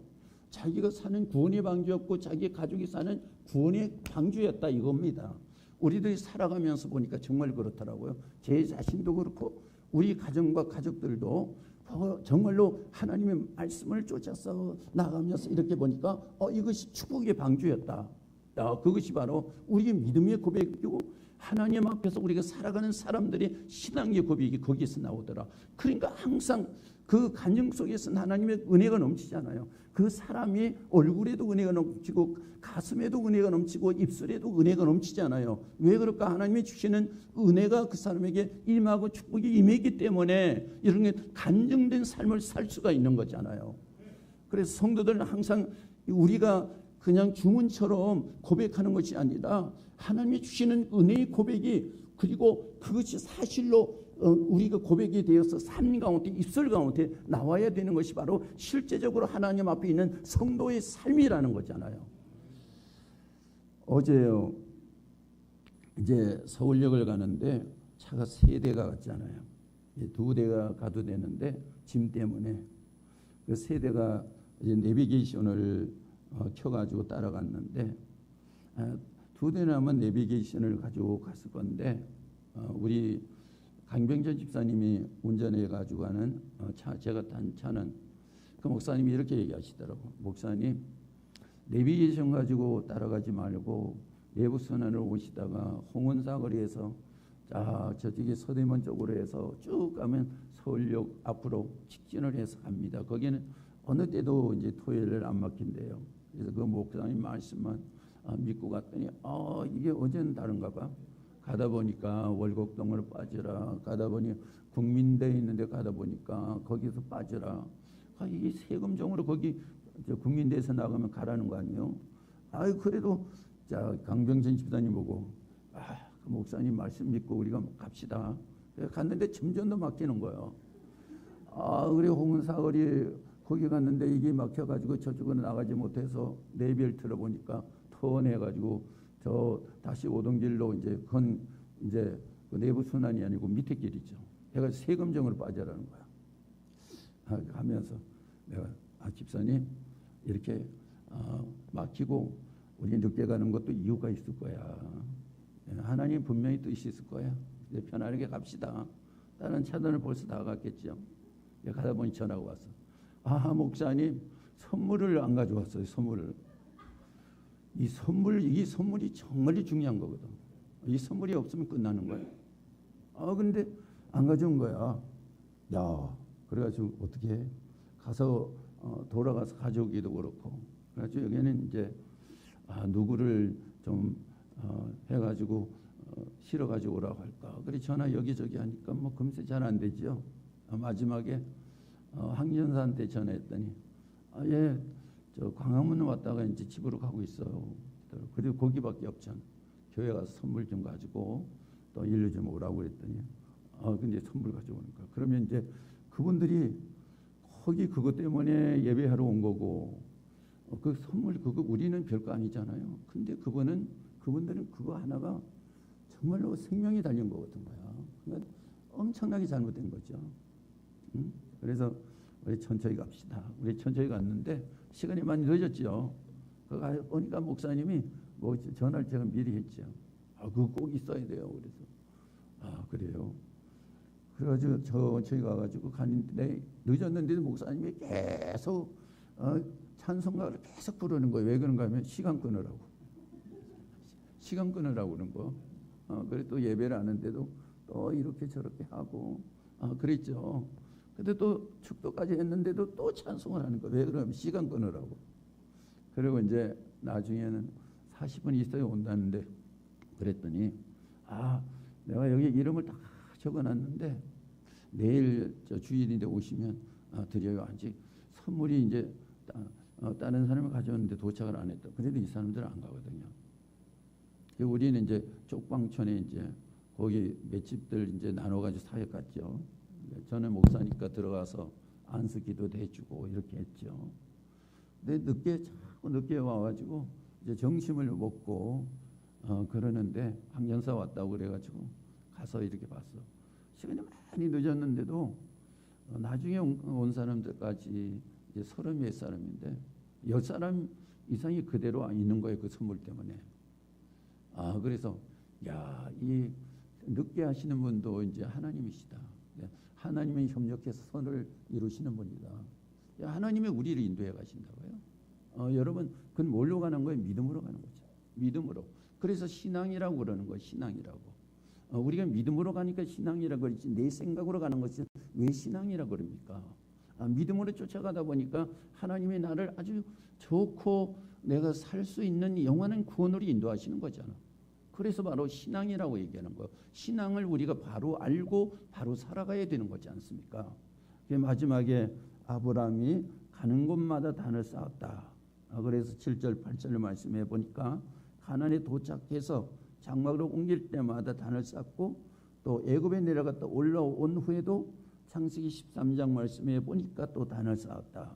자기가 사는 구원의 방주였고 자기 가족이 사는 구원의 방주였다 이겁니다. 우리들이 살아가면서 보니까 정말 그렇더라고요. 제 자신도 그렇고 우리 가정과 가족들도 정말로 하나님의 말씀을 쫓아서 나가면서 이렇게 보니까 이것이 축복의 방주였다. 그것이 바로 우리의 믿음의 고백이고 하나님 앞에서 우리가 살아가는 사람들의 신앙의 고백이 거기에서 나오더라. 그러니까 항상 그 간증 속에서는 하나님의 은혜가 넘치잖아요. 그 사람이 얼굴에도 은혜가 넘치고 가슴에도 은혜가 넘치고 입술에도 은혜가 넘치잖아요. 왜 그럴까? 하나님이 주시는 은혜가 그 사람에게 임하고 축복이 임했기 때문에 이런 게 간증된 삶을 살 수가 있는 거잖아요. 그래서 성도들은 항상 우리가 그냥 주문처럼 고백하는 것이 아니라 하나님이 주시는 은혜의 고백이, 그리고 그것이 사실로 우리가 고백이 되어서 삶 가운데 입술 가운데 나와야 되는 것이 바로 실제적으로 하나님 앞에 있는 성도의 삶이라는 거잖아요. 어제요. 이제 서울역을 가는데 차가 3대가 갔잖아요. 2대가 가도 되는데 짐 때문에 그 3대가 이제 내비게이션을 켜가지고 따라갔는데 2대라면 내비게이션을 가지고 갔을 건데 우리 강병전 집사님이 운전해가지고 가는 제가 탄 차는 그 목사님이 이렇게 얘기하시더라고. 목사님, 내비게이션 가지고 따라가지 말고 내부 선언을 오시다가 홍은사거리에서 저쪽에 서대문 쪽으로 해서 쭉 가면 서울역 앞으로 직진을 해서 갑니다. 거기는 어느 때도 이제 토요일을 안 막힌대요. 그래서 그 목사님 말씀만 믿고 갔더니 이게 어제는 다른가 봐. 가다 보니까 월곡동으로 빠지라. 가다 보니 국민대에 있는데 가다 보니까 거기서 빠지라. 이게 세금정으로 거기 국민대에서 나가면 가라는 거 아니에요? 그래도 강병진 집사님 보고 그 목사님 말씀 믿고 우리가 갑시다. 갔는데 점점 더 막히는 거예요. 그래 홍은사거리 거기 갔는데 이게 막혀가지고 저쪽으로 나가지 못해서 내비를 틀어보니까 턴해가지고 저 다시 오동길로 이제 이제 그 내부 순환이 아니고 밑에 길이죠. 내가 세금정으로 빠져라는 거야. 가면서 내가 집사님 이렇게 막히고 우리 늦게 가는 것도 이유가 있을 거야. 하나님 분명히 뜻이 있을 거야. 이제 편안하게 갑시다. 다른 차들은 벌써 다 갔겠죠. 가다 보니 전화가 왔어. 목사님 선물을 안 가져왔어요. 선물을. 이 선물이 정말 중요한 거거든. 이 선물이 없으면 끝나는 거야. 근데 안 가져온 거야. 그래가지고 어떻게 해? 가서 돌아가서 가져오기도 그렇고. 그래가지고 여기는 이제 누구를 좀 해가지고 실어가지고 오라고 할까. 그래 전화 여기저기 하니까 뭐 금세 잘 안 되죠. 마지막에 황전사한테 전화했더니 저 광화문 왔다가 이제 집으로 가고 있어요. 그리고 거기밖에 없잖아. 교회 가서 선물 좀 가지고 또 일로 좀 오라고 그랬더니 근데 선물 가져오는 거야. 그러면 이제 그분들이 거기 그것 때문에 예배하러 온 거고 그 선물 그거 우리는 별거 아니잖아요. 근데 그분들은 그거 하나가 정말로 생명이 달린 거 같은 거야. 그러니까 엄청나게 잘못된 거죠. 그래서 우리 천천히 갑시다. 우리 천천히 갔는데 시간이 많이 늦었죠. 그거 보니까 목사님이 뭐 전화를 제가 미리 했죠. 그거 꼭 있어야 돼요. 그래서 그래요. 그래가지고 천천히 가가지고 가는데 늦었는데도 목사님이 계속 찬송가를 계속 부르는 거예요. 왜 그런가 하면 시간 끊으라고 그런 거. 그래 또 예배를 하는데도 또 이렇게 저렇게 하고 그랬죠. 근데 또 축도까지 했는데도 또 찬송을 하는 거. 왜 그러면 시간 끊으라고. 그리고 이제 나중에는 40분 있어야 온다는데 그랬더니 내가 여기 이름을 다 적어놨는데 내일 주일인데 오시면 드려요. 아직 선물이 이제 다른 사람이 가져왔는데 도착을 안 했다. 그래도 이 사람들은 안 가거든요. 우리는 이제 쪽방촌에 이제 거기 몇 집들 이제 나눠가지고 사역 갔죠. 저는 목사니까 들어가서 안수기도도 해주고 이렇게 했죠. 근데 자꾸 늦게 와가지고 이제 점심을 먹고 그러는데 황전사 왔다고 그래가지고 가서 이렇게 봤어. 시간이 많이 늦었는데도 나중에 온 사람들까지 이제 30몇 사람인데 10사람 이상이 그대로 있는 거예요. 그 선물 때문에. 그래서 이 늦게 하시는 분도 이제 하나님이시다. 하나님이 협력해서 선을 이루시는 분이다. 하나님이 우리를 인도해 가신다고요. 여러분 그건 뭘로 가는 거예요? 믿음으로 가는 거죠. 믿음으로. 그래서 신앙이라고 그러는 거예요. 신앙이라고. 우리가 믿음으로 가니까 신앙이라고 그러지 내 생각으로 가는 것이 왜 신앙이라고 그럽니까? 믿음으로 쫓아가다 보니까 하나님이 나를 아주 좋고 내가 살 수 있는 영원한 구원으로 인도하시는 거잖아. 그래서 바로 신앙이라고 얘기하는 거예요. 신앙을 우리가 바로 알고 바로 살아가야 되는 거지 않습니까? 마지막에 아브라함이 가는 곳마다 단을 쌓았다. 그래서 7절 8절을 말씀해 보니까 가나안에 도착해서 장막으로 옮길 때마다 단을 쌓고 또 애굽에 내려갔다 올라온 후에도 창세기 13장 말씀해 보니까 또 단을 쌓았다.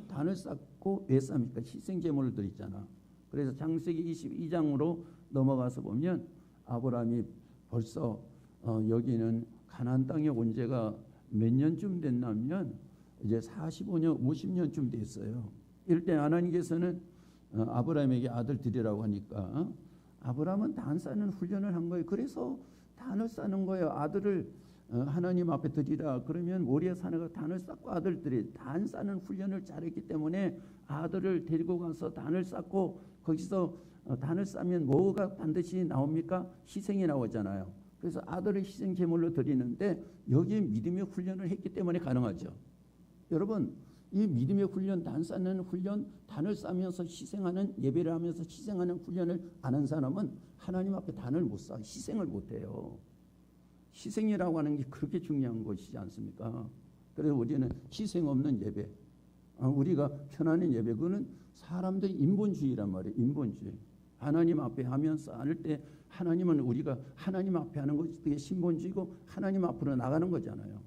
단을 쌓고 왜 쌓습니까? 희생 제물을 드리잖아. 그래서 창세기 22장으로 넘어가서 보면 아브라함이 벌써 여기는 가나안 땅에 온 지가 몇 년쯤 됐냐면 이제 45년, 50년쯤 됐어요. 이럴 때 하나님께서는 아브라함에게 아들 드리라고 하니까 아브라함은 단 쌓는 훈련을 한 거예요. 그래서 단을 쌓는 거예요. 아들을 하나님 앞에 드리라. 그러면 모리아 산에 가 단을 쌓고 아들들이 단 쌓는 훈련을 잘했기 때문에 아들을 데리고 가서 단을 쌓고 거기서 단을 쌓으면 뭐가 반드시 나옵니까? 희생이 나오잖아요. 그래서 아들을 희생 제물로 드리는데 여기에 믿음의 훈련을 했기 때문에 가능하죠. 여러분, 이 믿음의 훈련, 단 쌓는 훈련, 단을 쌓으면서 희생하는, 예배를 하면서 희생하는 훈련을 안 한 사람은 하나님 앞에 단을 못 쌓아, 희생을 못 해요. 희생이라고 하는 게 그렇게 중요한 것이지 않습니까? 그래서 우리는 희생 없는 예배, 우리가 편안한 예배, 그거는 사람들이 인본주의란 말이에요. 인본주의. 하나님 앞에 하면서 할 때 하나님은 우리가 하나님 앞에 하는 것이 되게 신본주의고 하나님 앞으로 나가는 거잖아요.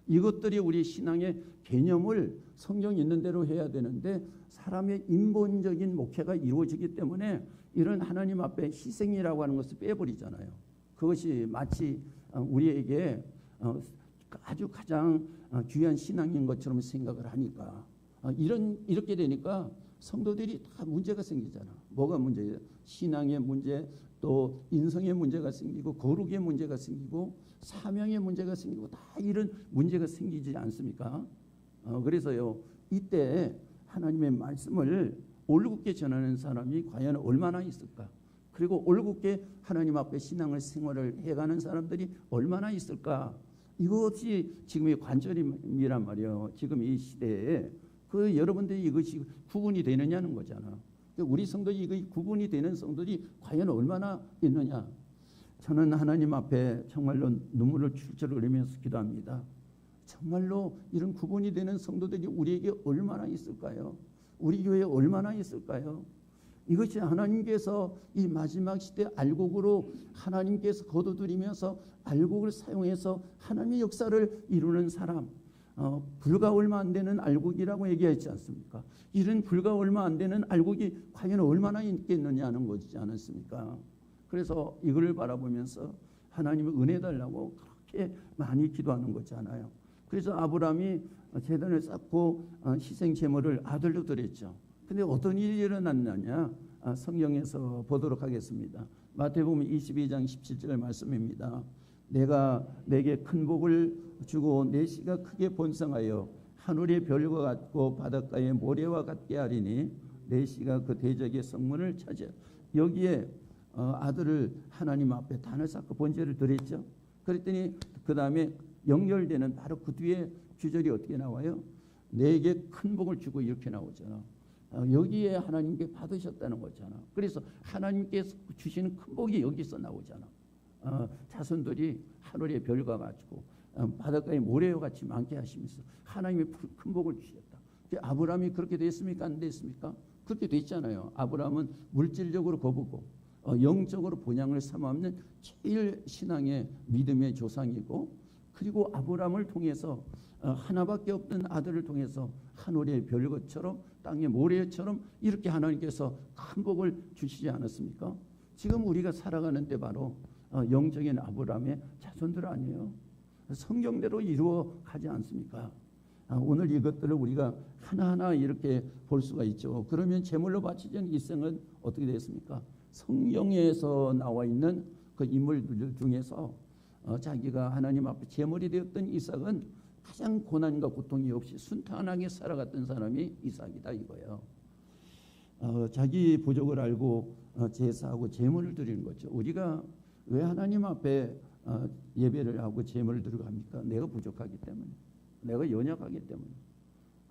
이것들이 우리 신앙의 개념을 성경 있는 대로 해야 되는데 사람의 인본적인 목회가 이루어지기 때문에 이런 하나님 앞에 희생이라고 하는 것을 빼버리잖아요. 그것이 마치 우리에게 아주 가장 귀한 신앙인 것처럼 생각을 하니까 이렇게 되니까 성도들이 다 문제가 생기잖아. 뭐가 문제예요? 신앙의 문제, 또 인성의 문제가 생기고 거룩의 문제가 생기고 사명의 문제가 생기고 다 이런 문제가 생기지 않습니까? 그래서요, 이때 하나님의 말씀을 올곧게 전하는 사람이 과연 얼마나 있을까? 그리고 올곧게 하나님 앞에 신앙을 생활을 해가는 사람들이 얼마나 있을까? 이것이 지금의 관절이란 말이에요. 지금 이 시대에 그 여러분들이 이것이 구분이 되느냐는 거잖아. 우리 성도들이 이거 구분이 되는 성도들이 과연 얼마나 있느냐? 저는 하나님 앞에 정말로 눈물을 출출 흘리면서 기도합니다. 정말로 이런 구분이 되는 성도들이 우리에게 얼마나 있을까요? 우리 교회에 얼마나 있을까요? 이것이 하나님께서 이 마지막 시대 알곡으로 하나님께서 거둬들이면서 알곡을 사용해서 하나님의 역사를 이루는 사람, 불과 얼마 안 되는 알곡이라고 얘기했지 않습니까? 이런 불과 얼마 안 되는 알곡이 과연 얼마나 있겠느냐는 거지 않았습니까? 그래서 이걸 바라보면서 하나님의 은혜 달라고 그렇게 많이 기도하는 거잖아요. 그래서 아브라함이 제단을 쌓고 희생 제물을 아들로 드렸죠. 근데 어떤 일이 일어났느냐? 성경에서 보도록 하겠습니다. 마태복음 22장 17절 말씀입니다. 내가 내게 큰 복을 주고 내 씨가 크게 번성하여 하늘의 별과 같고 바닷가의 모래와 같게 하리니 내 씨가 그 대적의 성문을 차지하. 여기에 아들을 하나님 앞에 단을 쌓고 번제를 드렸죠. 그랬더니 그 다음에 연결되는 바로 그 뒤에 구절이 어떻게 나와요? 내게 큰 복을 주고 이렇게 나오잖아. 여기에 하나님께 받으셨다는 거잖아. 그래서 하나님께서 주시는 큰 복이 여기서 나오잖아. 자손들이 하늘의 별과 같고 바닷가의 모래와 같이 많게 하시면서 하나님의 큰 복을 주셨다. 아브라함이 그렇게 됐습니까? 안 됐습니까? 그렇게 됐잖아요. 아브라함은 물질적으로 거부고 영적으로 본향을 삼아없는 제일 신앙의 믿음의 조상이고, 그리고 아브라함을 통해서 하나밖에 없던 아들을 통해서 하늘의 별것처럼 땅의 모래처럼 이렇게 하나님께서 큰 복을 주시지 않았습니까? 지금 우리가 살아가는 때 바로 영적인 아브라함의 자손들 아니에요. 성경대로 이루어 가지 않습니까? 오늘 이것들을 우리가 하나하나 이렇게 볼 수가 있죠. 그러면 제물로 바치는 이생은 어떻게 됐습니까? 성경에서 나와 있는 그 인물들 중에서 자기가 하나님 앞에 제물이 되었던 이삭은 가장 고난과 고통이 없이 순탄하게 살아갔던 사람이 이삭이다 이거예요. 자기 부족을 알고 제사하고 제물을 드리는 거죠. 우리가 왜 하나님 앞에 예배를 하고 제물을 드리고 합니까? 내가 부족하기 때문에, 내가 연약하기 때문에.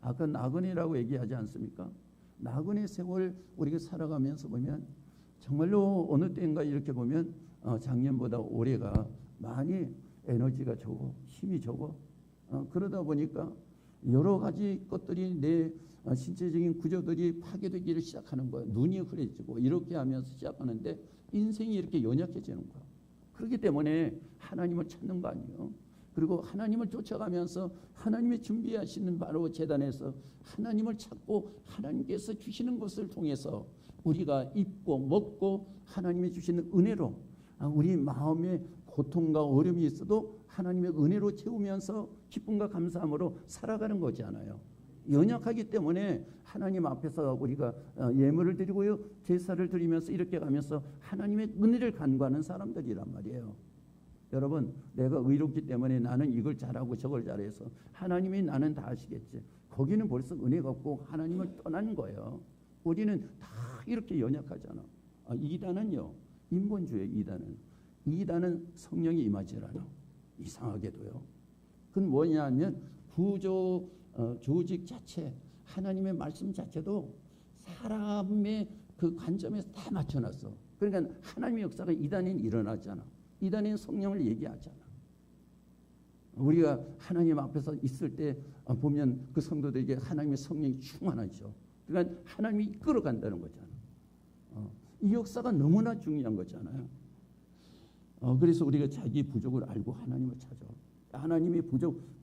아까 나그네라고 얘기하지 않습니까? 나그네 세월 우리가 살아가면서 보면 정말로 어느 때인가 이렇게 보면 작년보다 올해가 많이 에너지가 적어, 힘이 적어. 그러다 보니까 여러 가지 것들이 내 신체적인 구조들이 파괴되기를 시작하는 거예요. 눈이 흐려지고 이렇게 하면서 시작하는데 인생이 이렇게 연약해지는 거예요. 그렇기 때문에 하나님을 찾는 거 아니에요. 그리고 하나님을 쫓아가면서 하나님이 준비하시는 바로 제단에서 하나님을 찾고 하나님께서 주시는 것을 통해서 우리가 입고 먹고 하나님이 주시는 은혜로 우리 마음에 고통과 어려움이 있어도 하나님의 은혜로 채우면서 기쁨과 감사함으로 살아가는 거잖아요. 연약하기 때문에 하나님 앞에서 우리가 예물을 드리고요, 제사를 드리면서 이렇게 가면서 하나님의 은혜를 간구하는 사람들이란 말이에요. 여러분, 내가 의롭기 때문에 나는 이걸 잘하고 저걸 잘해서 하나님이 나는 다 아시겠지. 거기는 벌써 은혜가 없고 하나님을 떠난 거예요. 우리는 다 이렇게 연약하잖아. 이단은요, 인본주의 이단은 성령이 임하지 않아. 이상하게도요. 그건 뭐냐면 구조 조직 자체, 하나님의 말씀 자체도 사람의 그 관점에서 다 맞춰놨어. 그러니까 하나님의 역사가 이단엔 일어나잖아. 이단엔 성령을 얘기하잖아. 우리가 하나님 앞에서 있을 때 보면 그 성도들에게 하나님의 성령이 충만하죠. 그러니까 하나님이 이끌어간다는 거잖아. 이 역사가 너무나 중요한 거잖아요. 그래서 우리가 자기 부족을 알고 하나님을 찾아. 하나님이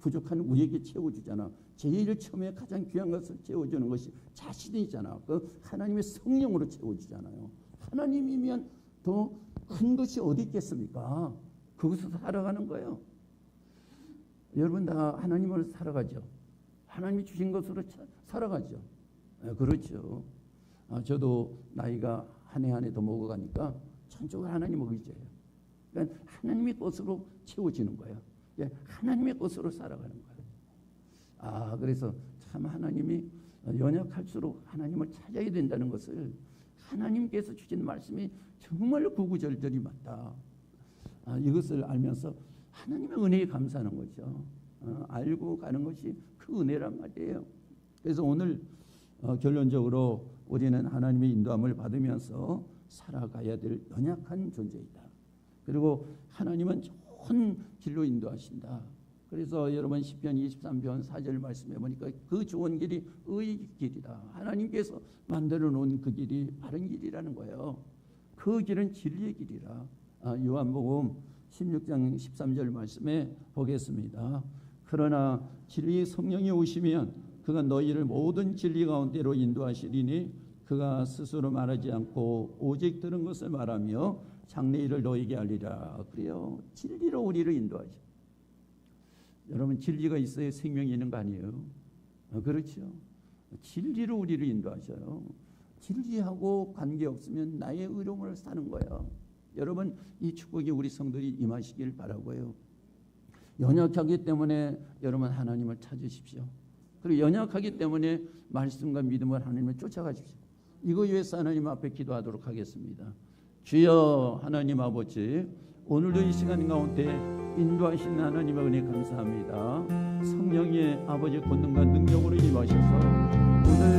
부족한 우리에게 채워주잖아. 제일 처음에 가장 귀한 것을 채워주는 것이 자신이잖아. 그 하나님의 성령으로 채워주잖아요. 하나님이면 더 큰 것이 어디 있겠습니까? 그것을 살아가는 거예요. 여러분 다 하나님을 살아가죠. 하나님이 주신 것으로 살아가죠. 그렇죠. 저도 나이가 한 해 한 해 더 먹어가니까 전적으로 하나님을 의지해요. 그러니까 하나님의 것으로 채워지는 거예요. 하나님의 것으로 살아가는 거예요. 그래서 참 하나님이 연약할수록 하나님을 찾아야 된다는 것을 하나님께서 주신 말씀이 정말 구구절절이 맞다. 이것을 알면서 하나님의 은혜에 감사하는 거죠. 알고 가는 것이 그 은혜란 말이에요. 그래서 오늘 결론적으로 우리는 하나님의 인도함을 받으면서 살아가야 될 연약한 존재이다. 그리고 하나님은 좋은 길로 인도하신다. 그래서 여러분 시편 23편 4절 말씀해 보니까 그 좋은 길이 의의 길이다. 하나님께서 만들어 놓은 그 길이 바른 길이라는 거예요. 그 길은 진리의 길이라. 요한복음 16장 13절 말씀에 보겠습니다. 그러나 진리의 성령이 오시면 그가 너희를 모든 진리 가운데로 인도하시리니 그가 스스로 말하지 않고 오직 들은 것을 말하며 장래일을 너희에게 알리라. 그래요. 진리로 우리를 인도하죠. 여러분 진리가 있어야 생명이 있는 거 아니에요? 그렇죠. 진리로 우리를 인도하셔요. 진리하고 관계없으면 나의 의로움을 사는 거예요. 여러분 이 축복이 우리 성도들이 임하시길 바라고요. 연약하기 때문에 여러분 하나님을 찾으십시오. 그리고 연약하기 때문에 말씀과 믿음을 하나님을 쫓아가십시오. 이거 위해서 하나님 앞에 기도하도록 하겠습니다. 주여 하나님 아버지, 오늘도 이 시간 가운데 인도하신 하나님의 은혜 감사합니다. 성령의 아버지 권능과 능력으로 임하셔서 오늘